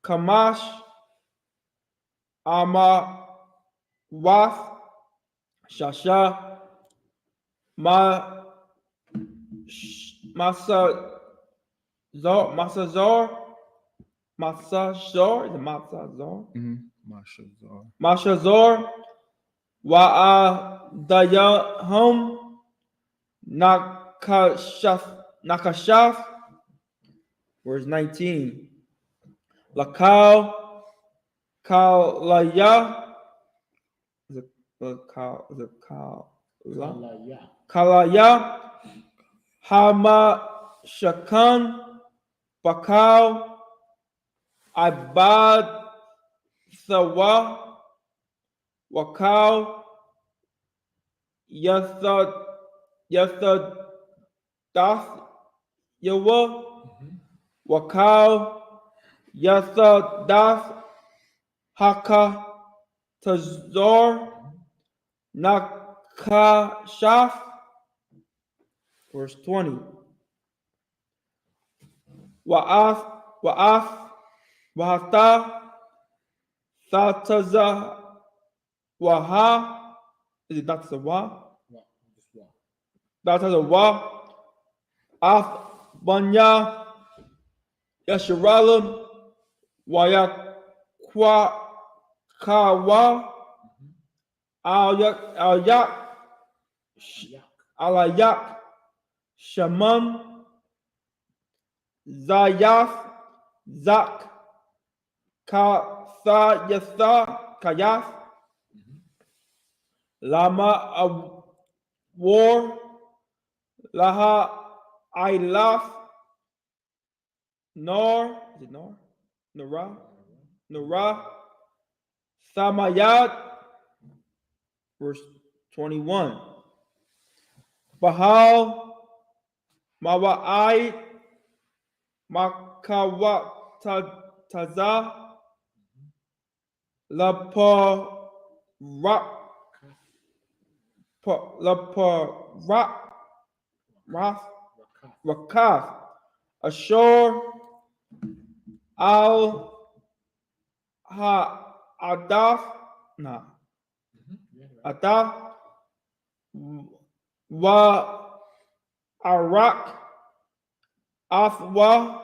B: Kamash, Ama Wath, Shasha, Masazar,
C: Mashazar.
B: Mashazar, Wa'adayaham, Nakashaf, verse 19. Lakal, Kalaya, is it
A: Kalaya.
B: Kalaya, Hama Shakan, Bakal, Ibad Sawa, Wakal, Dath Yawa, Wakal, Dath Haka Tazor, Nakashaf, verse 20. Wahata, Thataza, Waha, is it Thataza? Thataza Wa, Af Banya, Yasharalam, Wayakwa Kawa, Alayak, Shaman, Zayath, Zak, Kayath, Lama War, Laha Ilaf, Nor, is it Nor? Nora, Samayat, verse 21. Bahal, Mawa'ai, Makawataza, Rakath, Ashur, Al Adaf, Adaf, Wa Arak, Afwa,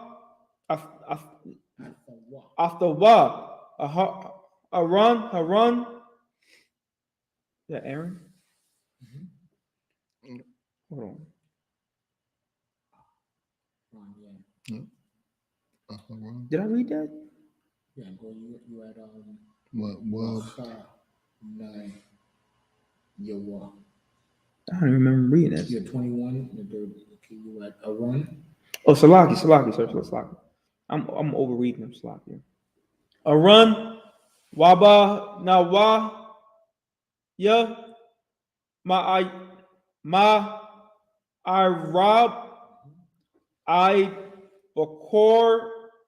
B: Aftawa, Harun, is that Aaron? Hold on. Did I read that?
A: Yeah, well, you had
C: What?
A: Yawa.
B: I don't even remember reading that.
A: You're 21. You had a run.
B: Oh, Salaki, Salaki. I'm overreading them, Salaki. Arun, Waba, Nawa, Ya, Rob,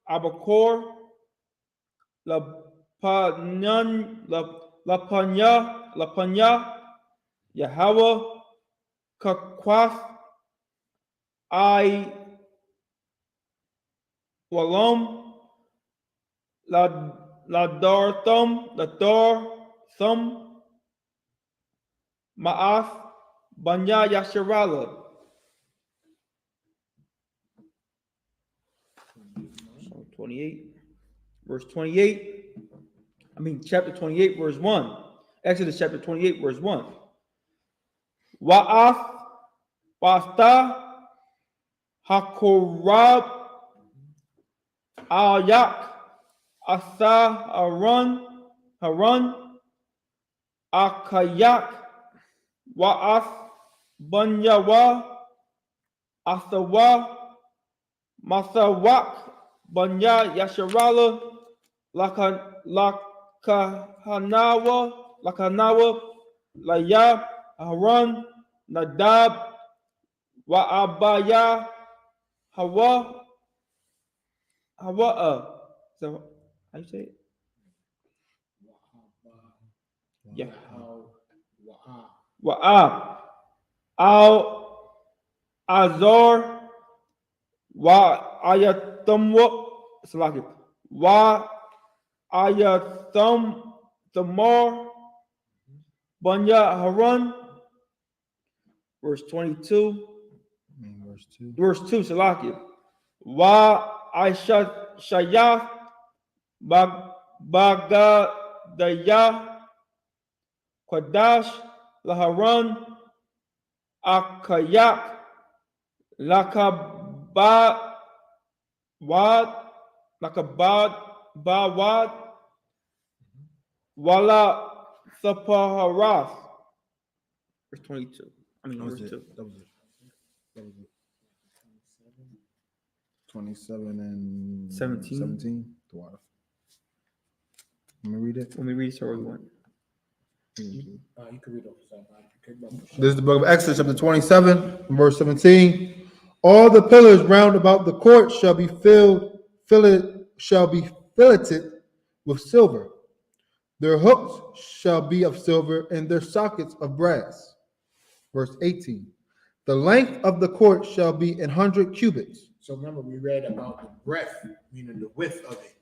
B: Abakor, Lapanya, Yahweh, Kakwath, Walam, Ladar Ma'af, Banya Yasharala. 28, verse 28. Chapter 28, verse 1. Exodus chapter 28, verse 1. Wa'af Basta Hakorab Ayak Asa Haran Akayak Wa'af Banyawa Asawa Masawak Banya Yasharala Lakanawa Laya Haran Nadab Wa'abaya Hawa so how you say it? Yeah. Wa'ab Al Azor Wa Ayatumwa Salaki Wa Ayatum Tamar Banya Haran, verse 22. Verse 2, Salaki. Wa Aisha Shayah Bagadaya Quadash Laharan Akayak Lakabad Bawad Wala Sapaharath. Verse 22. Verse 2.
C: That was it. 27 and 17. The water. Let me read it.
B: Let me read it so everyone.
A: You can read off
C: This is the book of Exodus, chapter 27, verse 17. All the pillars round about the court shall be filleted with silver. Their hooks shall be of silver, and their sockets of brass. Verse 18. The length of the court shall be 100 cubits.
A: So remember, we read about the breadth, meaning the width of it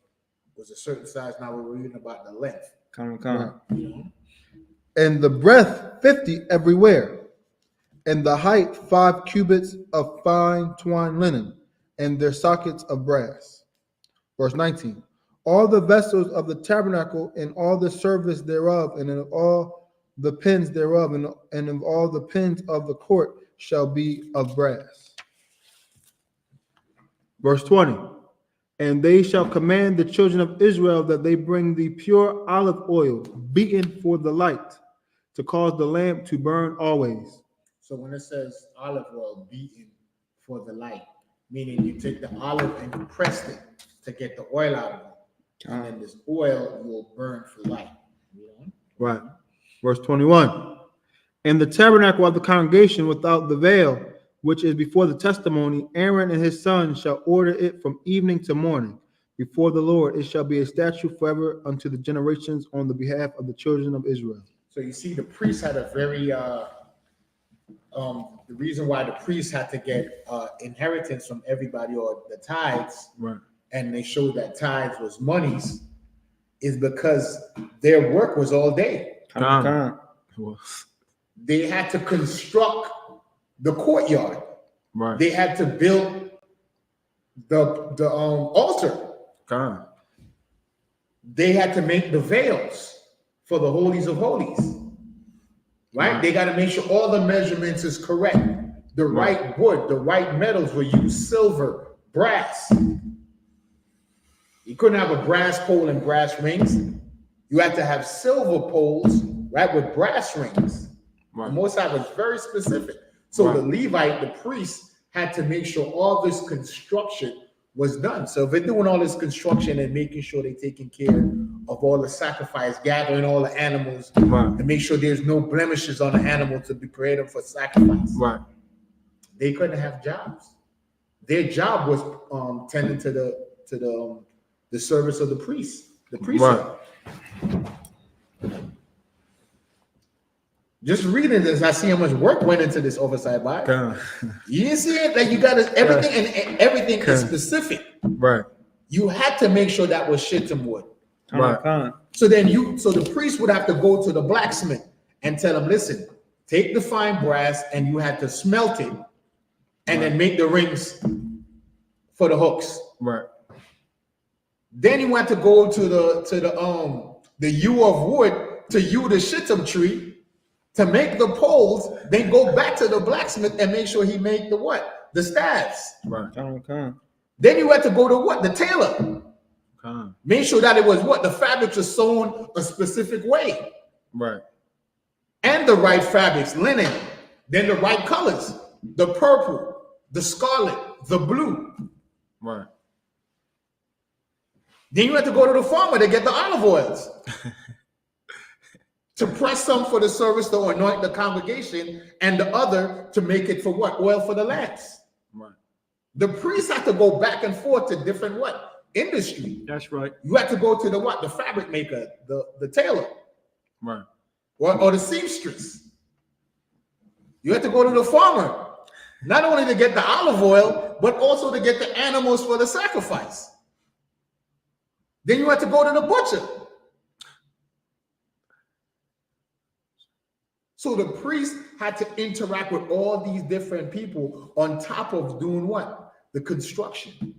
A: was a certain size. Now we're reading about the length.
B: Come.
C: And the breadth 50 everywhere, and the height 5 cubits of fine twined linen, and their sockets of brass. Verse 19. All the vessels of the tabernacle, and all the service thereof, and of all the pins thereof, and of all the pins of the court shall be of brass. Verse 20. And they shall command the children of Israel that they bring the pure olive oil, beaten for the light, to cause the lamp to burn always.
A: So when it says olive oil beaten for the light, meaning you take the olive and you press it to get the oil out of it. And then this oil will burn for light.
C: Right. Verse 21. And the tabernacle of the congregation without the veil, which is before the testimony, Aaron and his sons shall order it from evening to morning before the Lord. It shall be a statute forever unto the generations on the behalf of the children of Israel.
A: So you see, the priest had a very the reason why the priest had to get inheritance from everybody, or the tithes,
C: right?
A: And they showed that tithes was monies, is because their work was all day. They had to construct the courtyard.
C: Right.
A: They had to build the altar. They had to make the veils for the holies of holies. Right? They got to make sure all the measurements is correct. The right wood, the right metals were used: silver, brass. You couldn't have a brass pole and brass rings. You had to have silver poles, right, with brass rings. Right. The Most High was very specific. So the Levite, the priest, had to make sure all this construction was done. So if they're doing all this construction and making sure they're taking care of all the sacrifice, gathering all the animals, to make sure there's no blemishes on the animal to be created for sacrifice. Right. They couldn't have jobs. Their job was tending to the service of the priest. The priesthood. Just reading this, I see how much work went into this oversight Bible. You didn't see it? Like, you got everything, and everything is specific. Right. You had to make sure that was shittim wood. Right. So the priest would have to go to the blacksmith and tell him, listen, take the fine brass, and you had to smelt it, and then make the rings for the hooks. Right.
D: Then he went to go to the yew of wood to yew the shittim tree to make the poles. Then go back to the blacksmith and make sure he made the what? The staves.
C: Right.
D: Then you had to go to what? The tailor. Make sure that it was what? The fabrics are sewn a specific way.
C: Right.
D: And the right fabrics, linen. Then the right colors. The purple, the scarlet, the blue.
C: Right.
D: Then you had to go to the farmer to get the olive oils. To press some for the service to anoint the congregation, and the other to make it for what? Oil for the lamps.
C: Right.
D: The priests had to go back and forth to different what? Industry.
B: That's right.
D: You had to go to the what? The fabric maker, the tailor.
C: Right.
D: Or the seamstress. You had to go to the farmer, not only to get the olive oil, but also to get the animals for the sacrifice. Then you had to go to the butcher. So the priest had to interact with all these different people on top of doing what? The construction.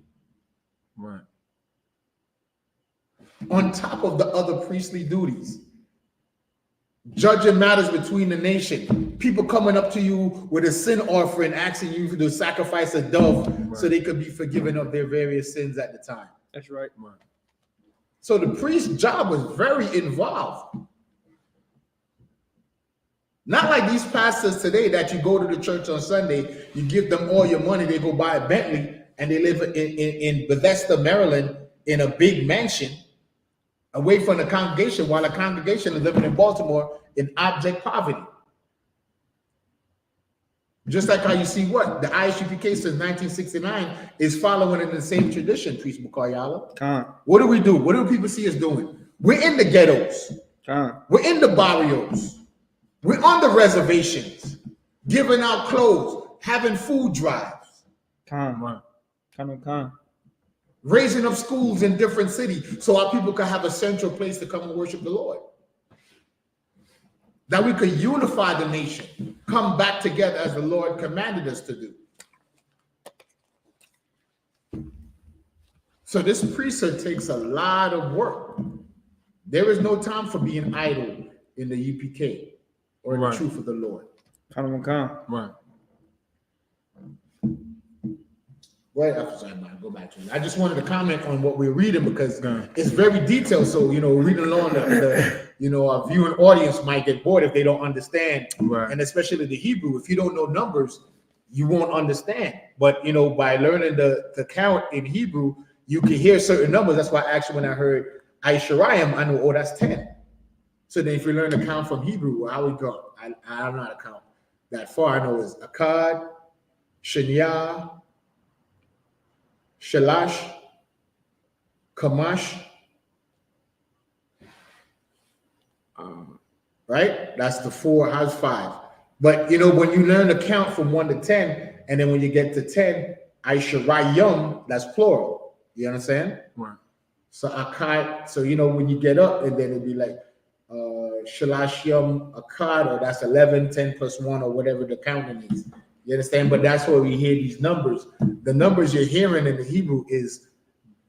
C: Right.
D: On top of the other priestly duties. Judging matters between the nation. People coming up to you with a sin offering, asking you to sacrifice a dove so they could be forgiven of their various sins at the time.
B: That's right.
C: Right.
D: So the priest's job was very involved. Not like these pastors today that you go to the church on Sunday, you give them all your money, they go buy a Bentley, and they live in Bethesda, Maryland, in a big mansion, away from the congregation, while the congregation is living in Baltimore in abject poverty. Just like how you see what? The I.S.U.P.K since 1969 is following in the same tradition, Priest Bukayala. What do we do? What do people see us doing? We're in the ghettos. We're in the barrios. We're on the reservations, giving out clothes, having food drives. Raising up schools in different cities so our people can have a central place to come and worship the Lord. That we could unify the nation, come back together as the Lord commanded us to do. So this priesthood takes a lot of work. There is no time for being idle in the UPK or in the truth of the Lord.
C: Right.
D: Go back to it. I just wanted to comment on what we're reading because it's very detailed. So, reading along, our viewing audience might get bored if they don't understand.
C: Right.
D: And especially the Hebrew. If you don't know numbers, you won't understand. But, by learning the count in Hebrew, you can hear certain numbers. That's why actually when I heard I.S.U.P.K, I know, that's 10. So then if you learn to count from Hebrew, how we go? I don't know how to count that far. I know it's Akkad, Shenya, Shalash, Kamash, right? That's the 4, how's 5? But when you learn to count from 1 to 10, and then when you get to 10, Aisharayim, that's plural. You understand?
C: Right.
D: So Akkad, so when you get up, and then it'd be like Shalashim Akkad, or that's 11, 10 plus 1, or whatever the counting is. You understand? But that's where we hear these numbers. The numbers you're hearing in the Hebrew is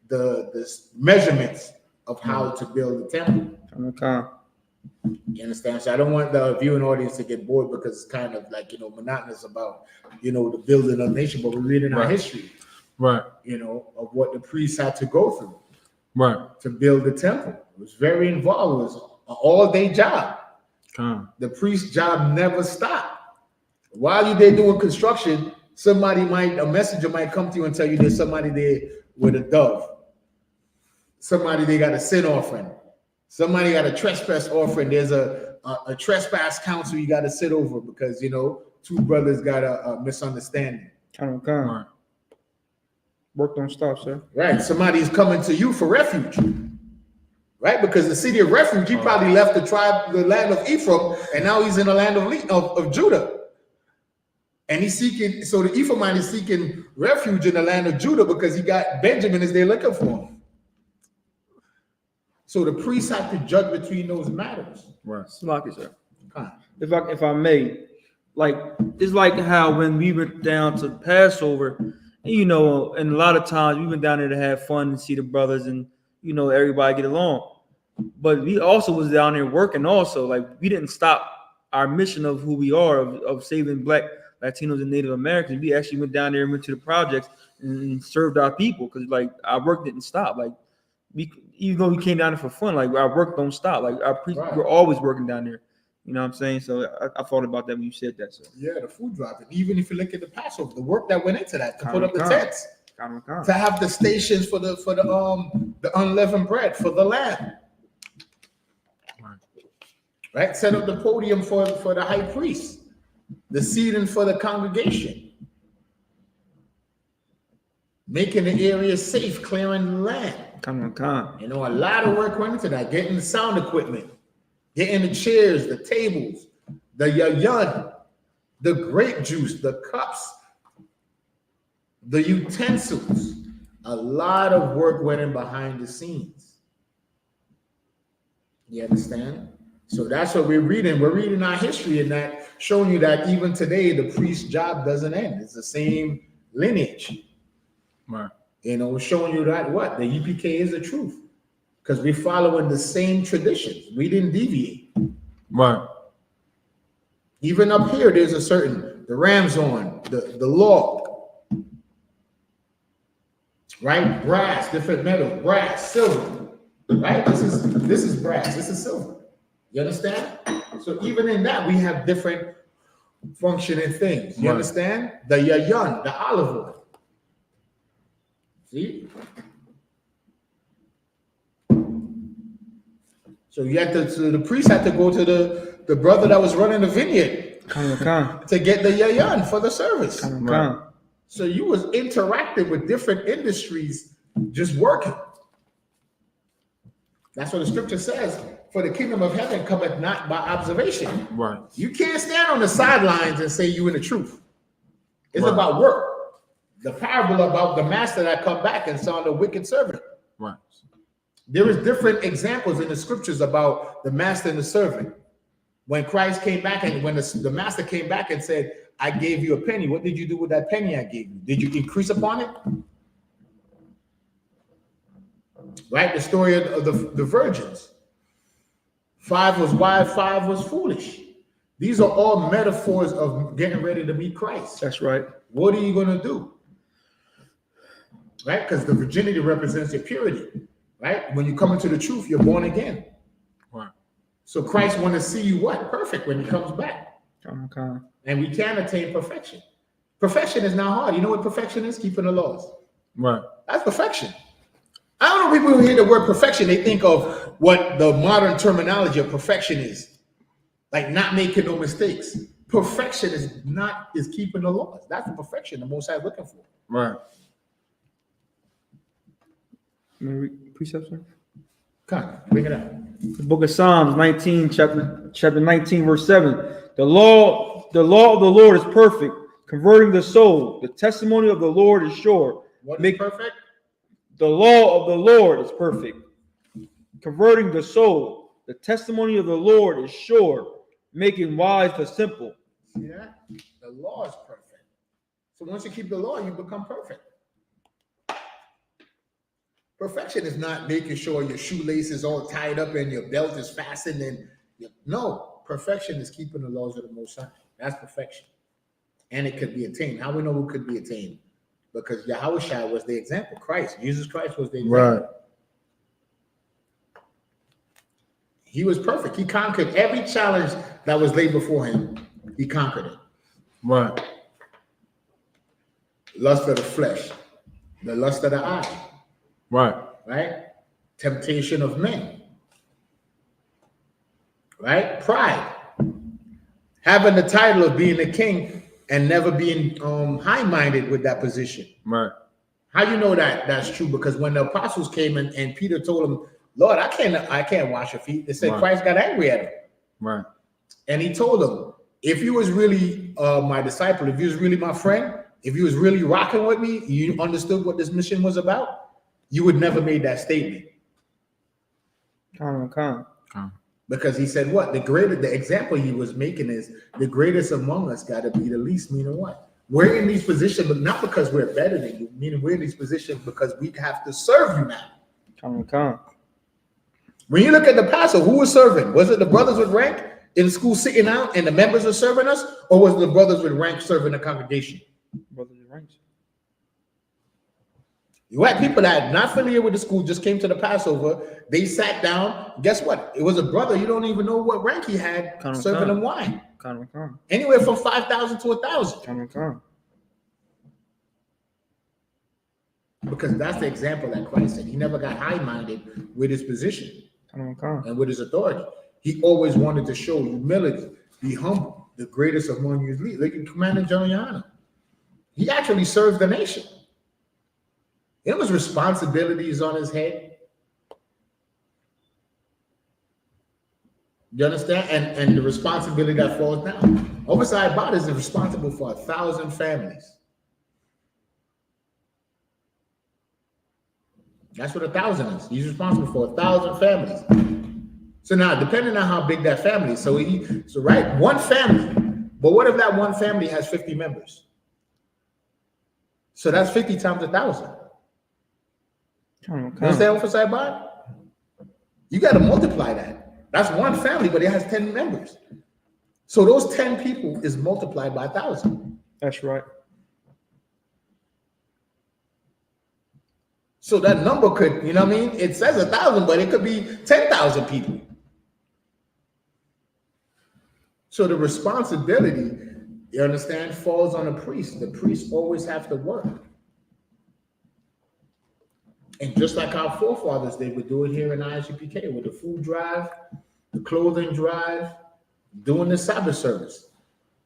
D: the measurements of how to build the temple. You understand? So I don't want the viewing audience to get bored because it's kind of like, monotonous about, the building of the nation, but we're reading our history,
C: right?
D: Of what the priests had to go through,
C: right,
D: to build the temple. It was very involved. It was an all-day job. The priest's job never stopped. While you're there doing construction, a messenger might come to you and tell you there's somebody there with a dove. Somebody they got a sin offering. Somebody got a trespass offering. There's a trespass council you got to sit over because, 2 brothers got a misunderstanding.
B: Right. Work don't stop, sir.
D: Right. Somebody's coming to you for refuge. Right? Because the city of refuge, he probably left the land of Ephraim, and now he's in the land of Judah. And he's seeking, so the Ephraimite is seeking refuge in the land of Judah because he got Benjamin is there looking for him. So the priests have to judge between those matters.
B: Right. Slocky, sir. If I may, it's like how when we went down to Passover, and a lot of times we went down there to have fun and see the brothers and everybody get along. But we also was down there working also. Like, we didn't stop our mission of who we are, of saving Black, Latinos, and Native Americans. We actually went down there and went to the projects and served our people, because like our work didn't stop. Like, even though we came down there for fun, like our work don't stop. Like we're always working down there. You know what I'm saying? So I thought about that when you said that. So
D: yeah, the food drive. And even if you look at the Passover, the work that went into that to put up the tents, to have the stations for the unleavened bread for the lamb. Right? Set up the podium for the high priest, the seating for the congregation, making the area safe, clearing the land. A lot of work went into that, getting the sound equipment, getting the chairs, the tables, the yayan, the grape juice, the cups, the utensils. A lot of work went in behind the scenes. You understand? So that's what we're reading. We're reading our history, and that showing you that even today the priest's job doesn't end. It's the same lineage.
C: Right.
D: Showing you that what the UPK is the truth, because we're following the same traditions. We didn't deviate.
C: Right.
D: Even up here, there's the ram's horn, the log, right? Brass, different metal, brass, silver, right? This is brass. This is silver. You understand? So even in that, we have different functioning things. You understand? The yayan, the olive oil. See? So the priest had to go to the brother that was running the vineyard to get the yayan for the service. So you was interacting with different industries, just working. That's what the scripture says. For the kingdom of heaven cometh not by observation.
C: Right.
D: You can't stand on the sidelines and say you in the truth. It's about work. The parable about the master that come back and saw the wicked servant.
C: Right.
D: There is different examples in the scriptures about the master and the servant. When Christ came back and when the master came back and said, I gave you a penny. What did you do with that penny I gave you? Did you increase upon it? Right? The story of the virgins. 5 was wise, 5 was foolish. These are all metaphors of getting ready to meet Christ.
B: That's right.
D: What are you going to do? Right? Because the virginity represents your purity. Right? When you come into the truth, you're born again.
C: Right.
D: So Christ want to see you what? Perfect when he comes back.
B: Okay.
D: And we can attain perfection. Perfection is not hard. You know what perfection is? Keeping the laws.
C: Right.
D: That's perfection. I don't know, people who hear the word perfection, they think of what the modern terminology of perfection is. Like not making no mistakes. Perfection is keeping the laws. That's the perfection the Most High is looking for.
C: Right.
B: Precept, sir?
D: Come on, bring it up.
B: The book of Psalms 19, chapter 19, verse 7. The law of the Lord is perfect, converting the soul. The testimony of the Lord is sure.
D: What is perfect?
B: The law of the Lord is perfect, converting the soul. The testimony of the Lord is sure, making wise the simple.
D: See that? The law is perfect. So once you keep the law, you become perfect. Perfection is not making sure your shoelace is all tied up and your belt is fastened. No, perfection is keeping the laws of the Most High. That's perfection. And it could be attained. How we know it could be attained? Because Yahushua was the example. Jesus Christ was the example.
C: Right.
D: He was perfect. He conquered every challenge that was laid before him. He conquered it.
C: Right.
D: Lust of the flesh, the lust of the eye.
C: Right.
D: Right? Temptation of men. Right? Pride. Having the title of being a king and never being high-minded with that position.
C: Right.
D: How you know that that's true? Because when the apostles came and Peter told him, Lord, I can't wash your feet. They said Christ got angry at him.
C: Right.
D: And he told them, if you was really my disciple, if you was really my friend, if you was really rocking with me, you understood what this mission was about, you would never made that statement. Because he said what? The example he was making is the greatest among us got to be the least, meaning what? We're in these positions, but not because we're better than you, meaning we're in these positions because we have to serve you now.
B: Con.
D: When you look at the Passover, who was serving? Was it the brothers with rank in school sitting out and the members were serving us? Or was it the brothers with rank serving the congregation?
B: Brothers and ranks.
D: You had people that are not familiar with the school, just came to the Passover. They sat down. Guess what? It was a brother. You don't even know what rank he had serving them wine.
B: Con.
D: Anywhere from 5,000 to 1,000.
B: Con.
D: Because that's the example that Christ said. He never got high-minded with his position and with his authority. He always wanted to show humility, be humble. The greatest among you is least. Look at Commander GEN.YAHANNA. He actually served the nation. It was responsibilities on his head. You understand? And the responsibility that falls down. Oversight bodies is responsible for 1,000 families. That's what 1,000 is. He's responsible for 1,000 families. So now, depending on how big that family is, so right, one family. But what if that one family has 50 members? So that's 50 times 1,000. You understand oversight body? You got to multiply that. That's one family, but it has 10 members. So those 10 people is multiplied by 1,000.
B: That's right.
D: So that number could, you know what I mean? It says 1,000, but it could be 10,000 people. So the responsibility, you understand, falls on the priest. The priests always have to work. And just like our forefathers, they would do it here in I.S.U.P.K. with the food drive, the clothing drive, doing the Sabbath service.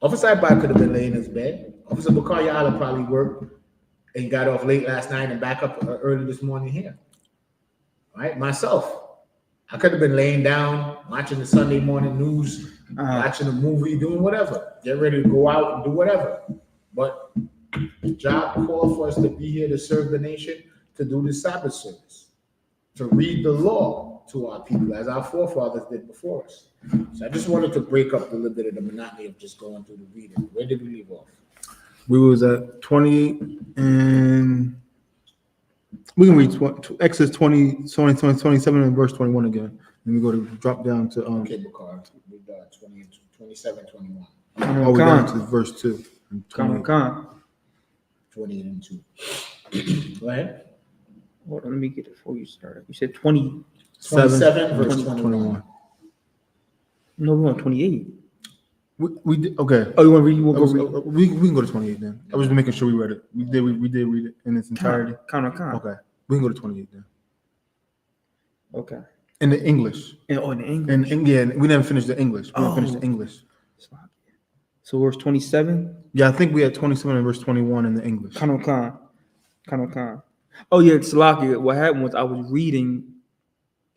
D: Officer I.S.U.P.K could have been laying in his bed. Officer I.S.U.P.K probably worked and got off late last night and back up early this morning here. Right? Myself, I could have been laying down, watching the Sunday morning news, watching a movie, doing whatever. Get ready to go out and do whatever. But the job called for us to be here to serve the nation, to do the Sabbath service, to read the law to our people, as our forefathers did before us. So I just wanted to break up a little bit of the monotony of just going through the reading. Where did we leave off?
C: We was at 28, and we can read Exodus 27 and verse 21 again. And we go to drop down to
D: okay, Bakar, we got 27, 21.
C: Oh, we're down to verse 2.
D: 20 and 2. Go ahead.
B: Hold on, let me get it before you start. You said 27
D: verse 21.
B: No, we want 28.
C: We did, okay.
B: Oh, you want to read?
C: We can go to 28 then. I was just making sure we read it. We did read it in its entirety. Okay, we can go to 28 then.
B: Okay.
C: In the English.
B: In the English.
C: And yeah, we didn't finish the English. We didn't finish the English.
B: So verse 27.
C: Yeah, I think we had 27 and verse 21 in the English.
B: Khan. Oh yeah, Salaki. What happened was I was reading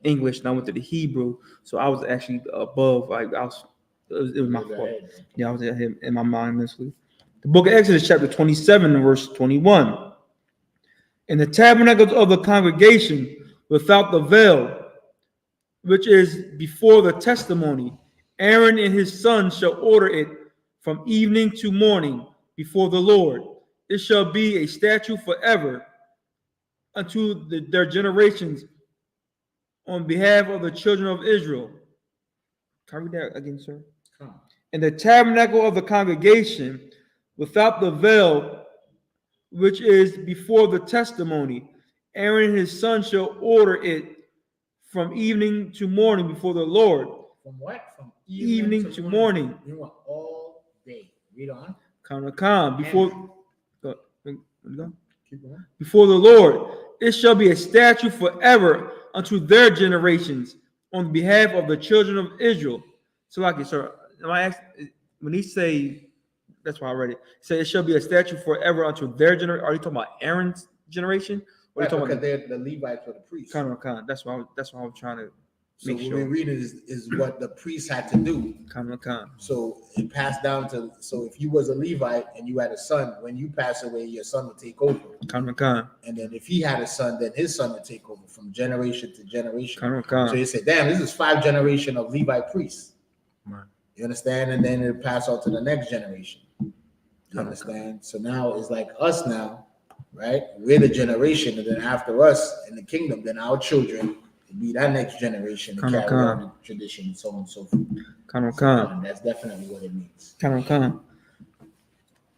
B: English and I went to the Hebrew, so I was actually above. Like it was my fault. Yeah, I was ahead in my mind mentally. The book of Exodus, chapter 27, and verse 21. In the tabernacles of the congregation, without the veil, which is before the testimony, Aaron and his sons shall order it from evening to morning before the Lord. It shall be a statute forever unto their generations on behalf of the children of Israel. Can I read that again, sir? In the tabernacle of the congregation, without the veil, which is before the testimony, Aaron and his son shall order it from evening to morning before the Lord.
D: From what? From
B: evening to morning.
D: You want all day. Read on.
B: Before the Lord, it shall be a statute forever unto their generations on behalf of the children of Israel. So, like, sir, when he say, that's why I read it. Say it shall be a statute forever unto their generation. Are you talking about Aaron's generation? Or
D: Right,
B: are you talking
D: because they're the Levites or the priests.
B: Khan. That's why I was trying to
D: So
B: make
D: what
B: sure.
D: we read is what the priests had to do.
B: Khan.
D: So it passed down to, so if you was a Levite and you had a son, when you pass away, your son would take over.
B: Khan.
D: And then if he had a son, then his son would take over from generation to generation.
B: Khan.
D: So you say, damn, this is 5 generations of Levite priests.
C: Right.
D: You understand? And then it pass on to the next generation. You understand? So now it's like us now. right? We're the generation, and then after us in the kingdom, then our children will be that next generation to carry on the tradition and so on and so forth. That's definitely what it means.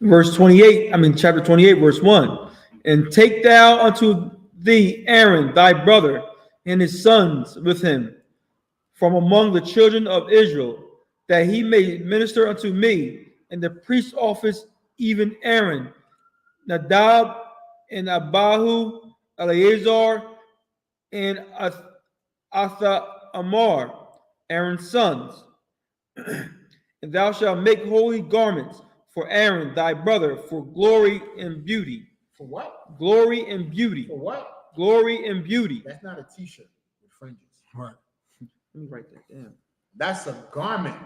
B: Verse 28, chapter 28, verse 1. And take thou unto thee Aaron thy brother and his sons with him from among the children of Israel, that he may minister unto me in the priest's office, even Aaron, Nadab and Abihu, Eleazar and Athamar, Aaron's sons. And thou shalt make holy garments for Aaron thy brother, for glory and beauty.
D: For what?
B: Glory and beauty.
D: For what?
B: Glory and beauty.
D: That's not a t-shirt with fringes.
C: Right.
B: Let me write that down.
D: That's a garment.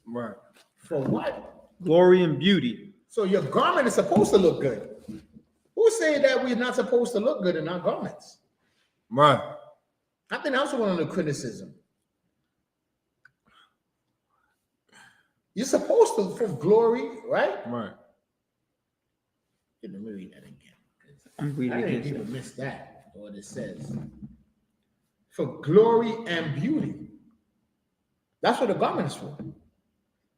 C: Right.
D: For what?
B: Glory and beauty.
D: So your garment is supposed to look good. Who's saying that we're not supposed to look good in our garments?
C: Right.
D: I think that's one of the criticism. You're supposed to for glory, right?
C: Right.
D: Let me read that again.
B: I'm reading
D: I think
B: again.
D: people miss that, what it says. For glory and beauty. That's what the garment is for.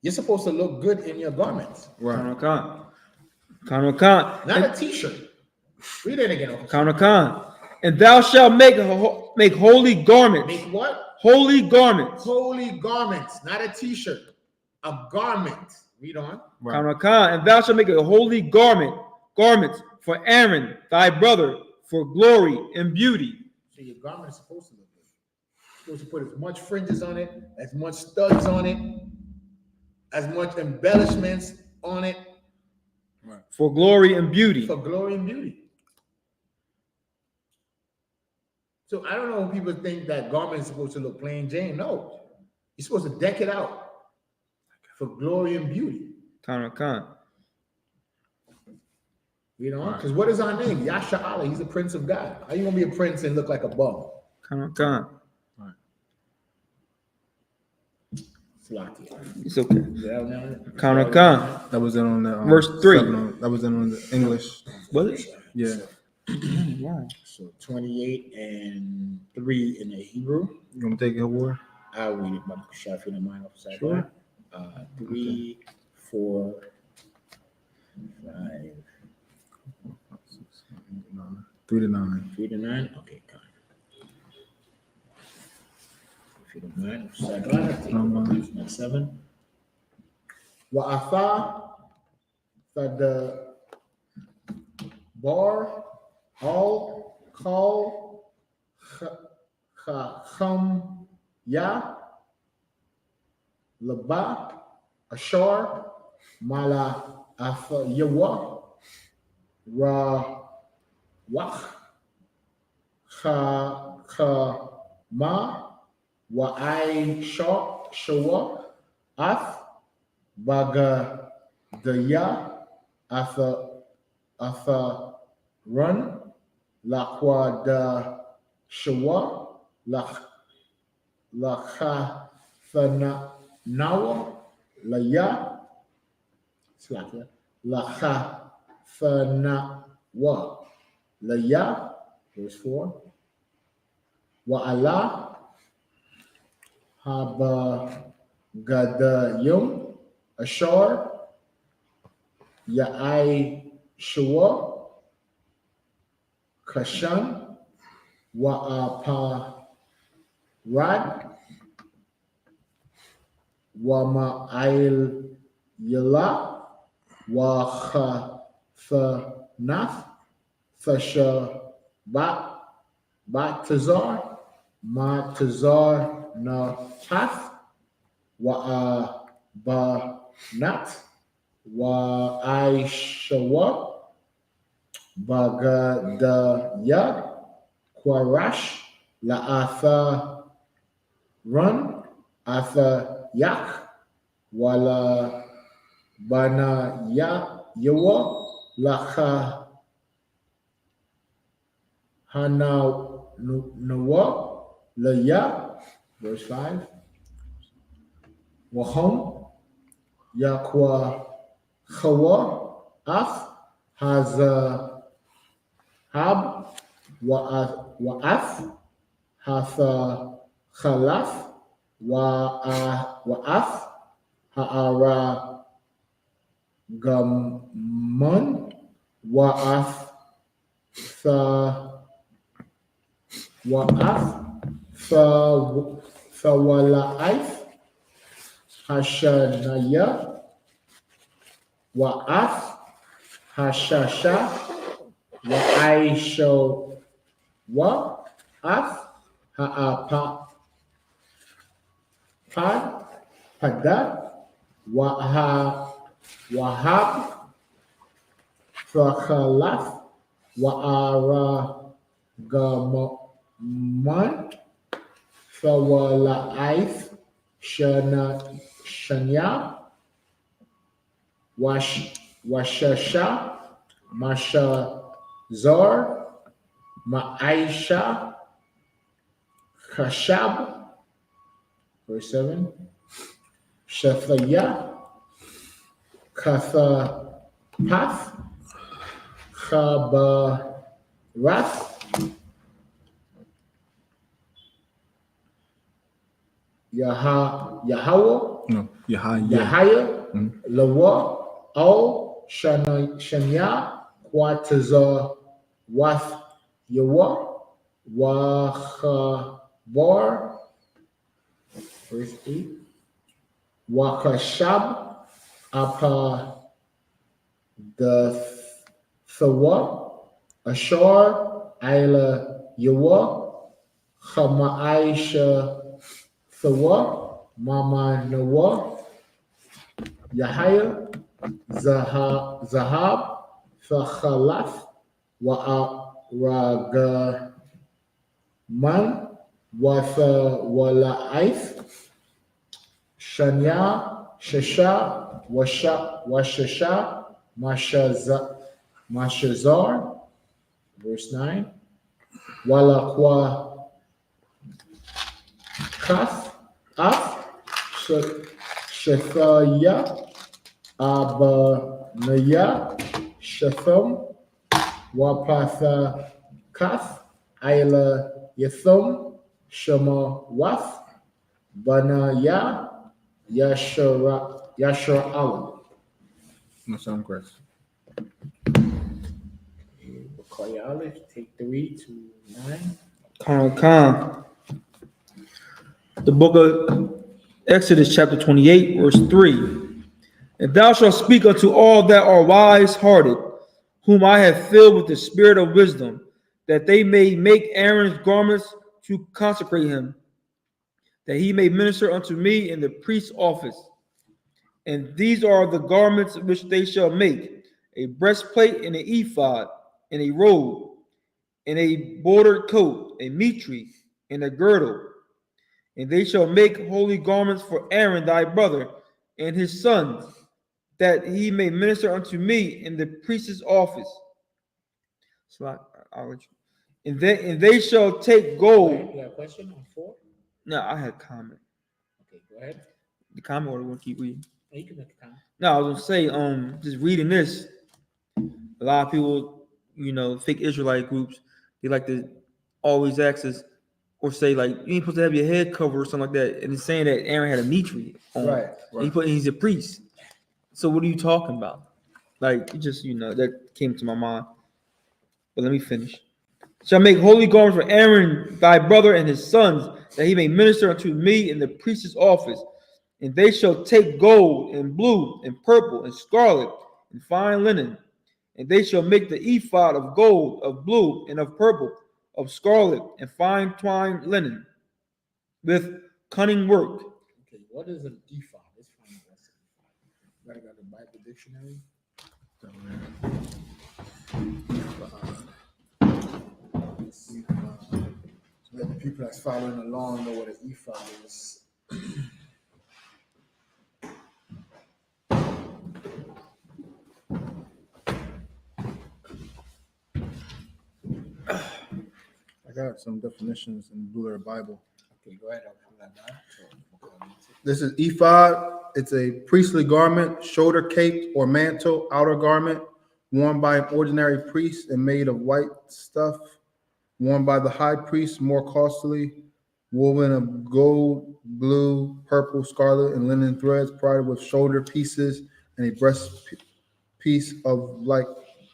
D: You're supposed to look good in your garments.
C: Right.
B: Not
D: Not a t-shirt. Read it again.
B: And thou shalt make holy garments.
D: Make what?
B: Holy garments.
D: Holy garments, not a t-shirt. A garment. Read on.
C: Right.
B: And thou shalt make a holy garments for Aaron thy brother, for glory and beauty.
D: So your garment is supposed to look good. You're supposed to put as much fringes on it, as much studs on it, as much embellishments on it.
C: Right.
B: For glory and beauty.
D: For glory and beauty. So I don't know when people think that garment is supposed to look plain Jane. No. You're supposed to deck it out for glory and beauty. You know, because what is our name? Yahshua, he's the Prince of God. How you gonna be a prince and look like a bum?
C: Right.
B: It's okay.
C: That was in on the
B: Verse 3.
C: That was in on the English.
B: Was it?
C: Yeah.
B: Wow.
D: So 28 and 3 in the Hebrew.
C: You want to take it, War?
D: I'll read it. Shafi the mind upside
C: Sure.
D: down. 3, 4, 5.
C: 3 to 9.
D: 3 to 9. Okay, come on. If you don't mind, upside down. Take it. 7. Wa'atha the bar all call chacham ya laba ashar mala afa yawa ra wach cha ma wa I shawa ath baga daya atha run laqwa da shawa lakha thana nawa laya slakia lakha thana wa laya verse 4 wa Allah haba gadayum ashar ya I shawa kashan wa apa rad wa ma'il yala wa khathanath fasha batazar matazar na hath wa banat wa aishawa bagadaya Quarash la'atha run atha yak wala bana ya yawa lacha hana nawa laya verse 5 wahom yakwa chawa af Hazahab, Wa'ath, Hatha Khalaf, Wa'ath, Ha'ara Gamon, Wa'ath, Thawalaith, Hashanaya, Wa'ath, Hashasha, Wa'aisho, Wa'ath, Ha'apa, Pada, Wahab, Thakhalaf, Wa'ara Gamon, Thawalaith, Shanya, Washasha, Mashazar, Ma'aisha, Khashab, verse 7, Shathaya, Kathapath, Chabarath, Yahweh,
C: No, Yahya.
D: Yahya, Lawa, O, Shanya, Quatazar, Wath, Yawa, Wachabar, verse 8, Wakashab, Apa, the Thawa, Ashar, Ila, Yawa, Chama'aisha, Thawa, Mama Nawa, Yahya, Zahab, Thachalath, Wa'aragaman, Wathawalaith, Shanya, Shasha, Washasha, Mashazar, verse 9, Walakwa Kath, Af, Shethaya, Abanaya, Shetham, Wapatha Kath, Ila Yatham, Shema Wath, Banaya, Yashar
C: No sound correct.
D: Aleph, take 3 to 9.
B: Khan. The book of Exodus, chapter 28, verse 3. And thou shalt speak unto all that are wise-hearted, whom I have filled with the spirit of wisdom, that they may make Aaron's garments to consecrate him, that he may minister unto me in the priest's office. And these are the garments which they shall make: a breastplate, and an ephod, and a robe, and a bordered coat, a mitre, and a girdle. And they shall make holy garments for Aaron thy brother and his sons, that he may minister unto me in the priest's office. So and they shall take gold.
D: You have a question on 4?
B: No, I had a comment.
D: Okay, go ahead.
B: The comment order, we'll keep reading.
D: You can make a comment.
B: No, I was gonna say, just reading this, a lot of people, fake Israelite groups, they like to always ask us or say like, you ain't supposed to have your head covered or something like that, and it's saying that Aaron had a mitre on.
D: Right.
B: He's a priest. So what are you talking about? Like, it just, that came to my mind. But let me finish. Shall make holy garments for Aaron thy brother and his sons, that he may minister unto me in the priest's office. And they shall take gold and blue and purple and scarlet and fine linen. And they shall make the ephod of gold, of blue, and of purple, of scarlet, and fine twined linen, with cunning work.
D: Okay, what is an ephod? Let's find out what's an ephod. I got the Bible dictionary. So let the people that's following along know what an ephod is.
C: I got some definitions in the Blue Letter Bible.
D: Okay, go ahead. I'll pull that down.
C: This is ephod. It's a priestly garment, shoulder cape or mantle, outer garment, worn by an ordinary priest and made of white stuff, worn by the high priest, more costly, woven of gold, blue, purple, scarlet, and linen threads, provided with shoulder pieces and a breast piece of like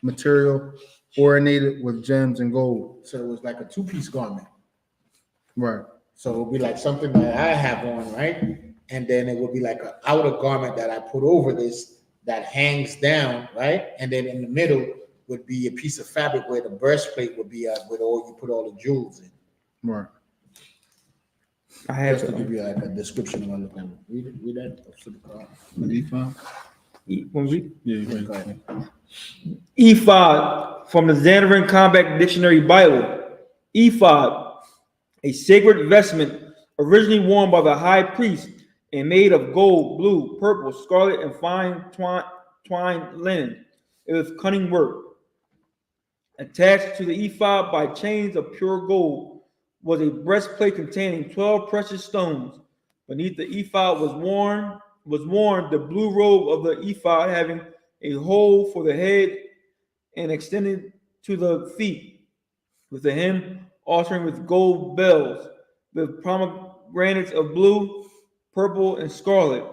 C: material, ornated with gems and gold.
D: So it was like a two-piece garment.
C: Right.
D: So it would be like something that I have on, right? And then it would be like an outer garment that I put over this that hangs down, right? And then in the middle would be a piece of fabric where the breastplate would be with all you put all the jewels in.
C: Right.
B: I have
D: Just to
B: to
D: give you like a description of what it looked like. Read that.
B: when we
C: Yeah.
D: Go ahead.
B: ephod from the Zanderin Combat Dictionary Bible. Ephod, a sacred vestment originally worn by the high priest and made of gold, blue, purple, scarlet, and fine twined linen. It was cunning work. Attached to the ephod by chains of pure gold was a breastplate containing 12 precious stones. Beneath the ephod was worn the blue robe of the ephod, having a hole for the head and extended to the feet, with the hem altering with gold bells, with pomegranates of blue, purple, and scarlet.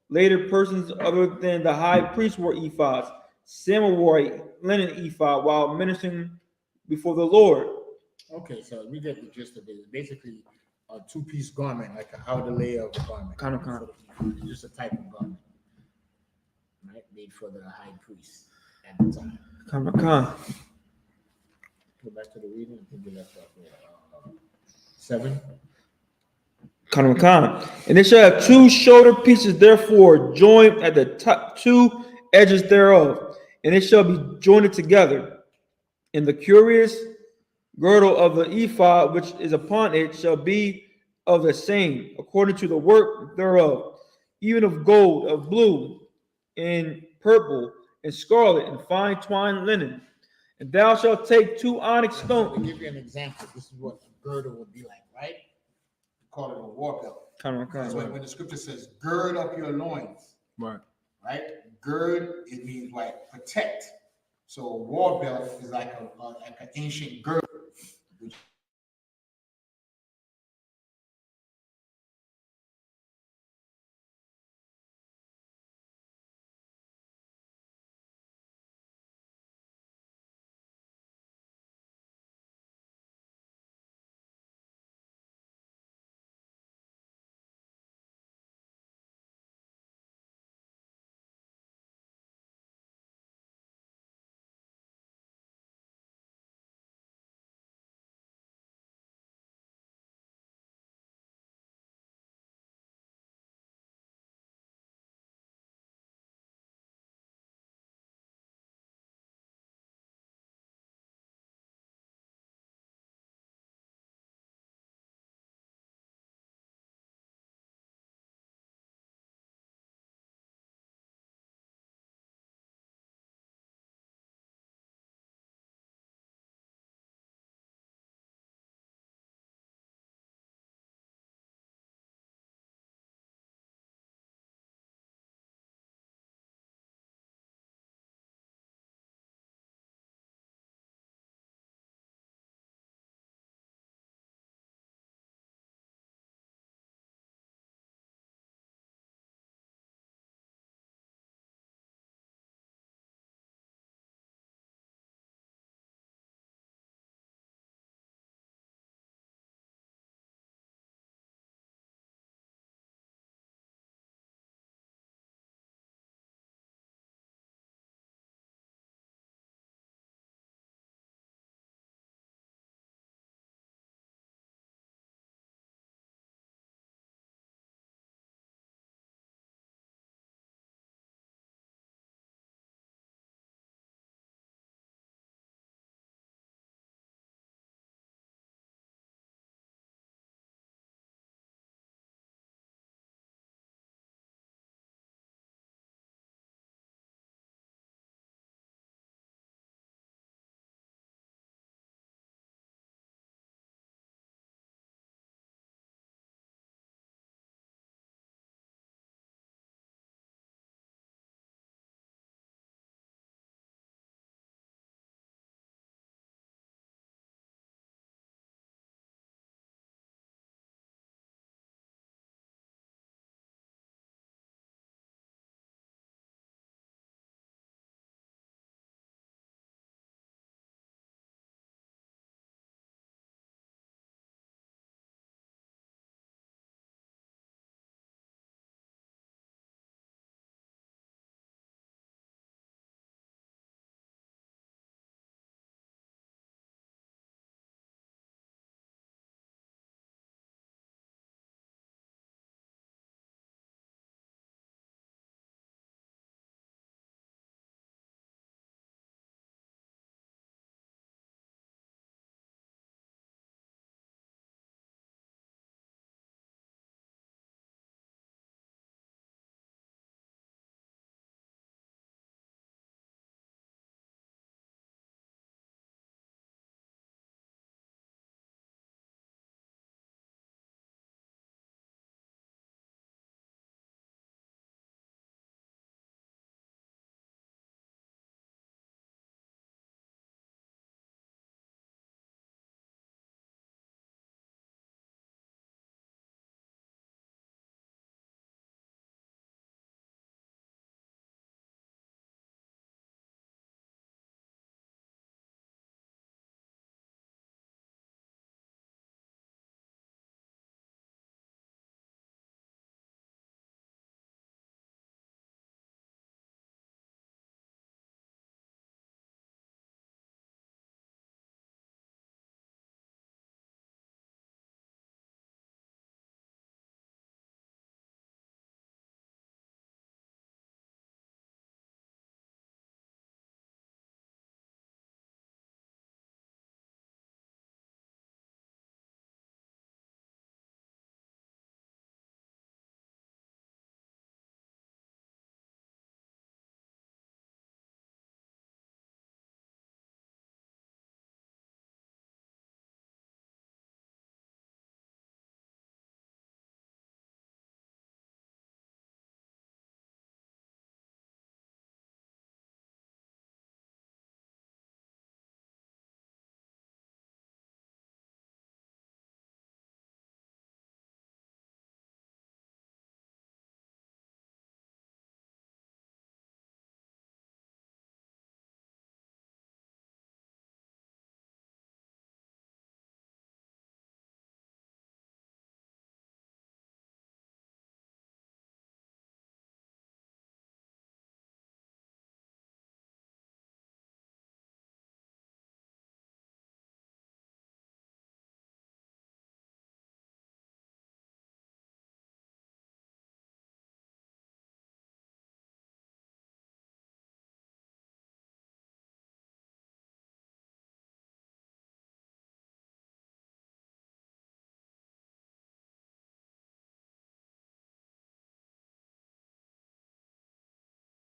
B: Later, persons other than the high priest wore ephods. Samuel wore a linen ephod while ministering before the Lord.
D: Okay, so we get the gist of it. It's basically a two-piece garment, like an outer layer of a garment.
B: Kind of.
D: It's just a type of garment, right? Made for the high priest at the time.
B: Come.
D: Go back to the reading. I think we left off at 7.
B: And they shall have 2 shoulder pieces, therefore joined at the top 2 edges thereof, and it shall be joined together. And the curious girdle of the ephod which is upon it shall be of the same, according to the work thereof, even of gold, of blue, and purple, and scarlet, and fine twined linen. And thou shalt take 2 onyx
D: To
B: stones.
D: give you an example, this is what a girdle would be like, right? We call it a war belt. That's when the scripture says, gird up your loins,
C: Right.
D: right? Gird, it means like protect. So a war belt is like an ancient girdle, which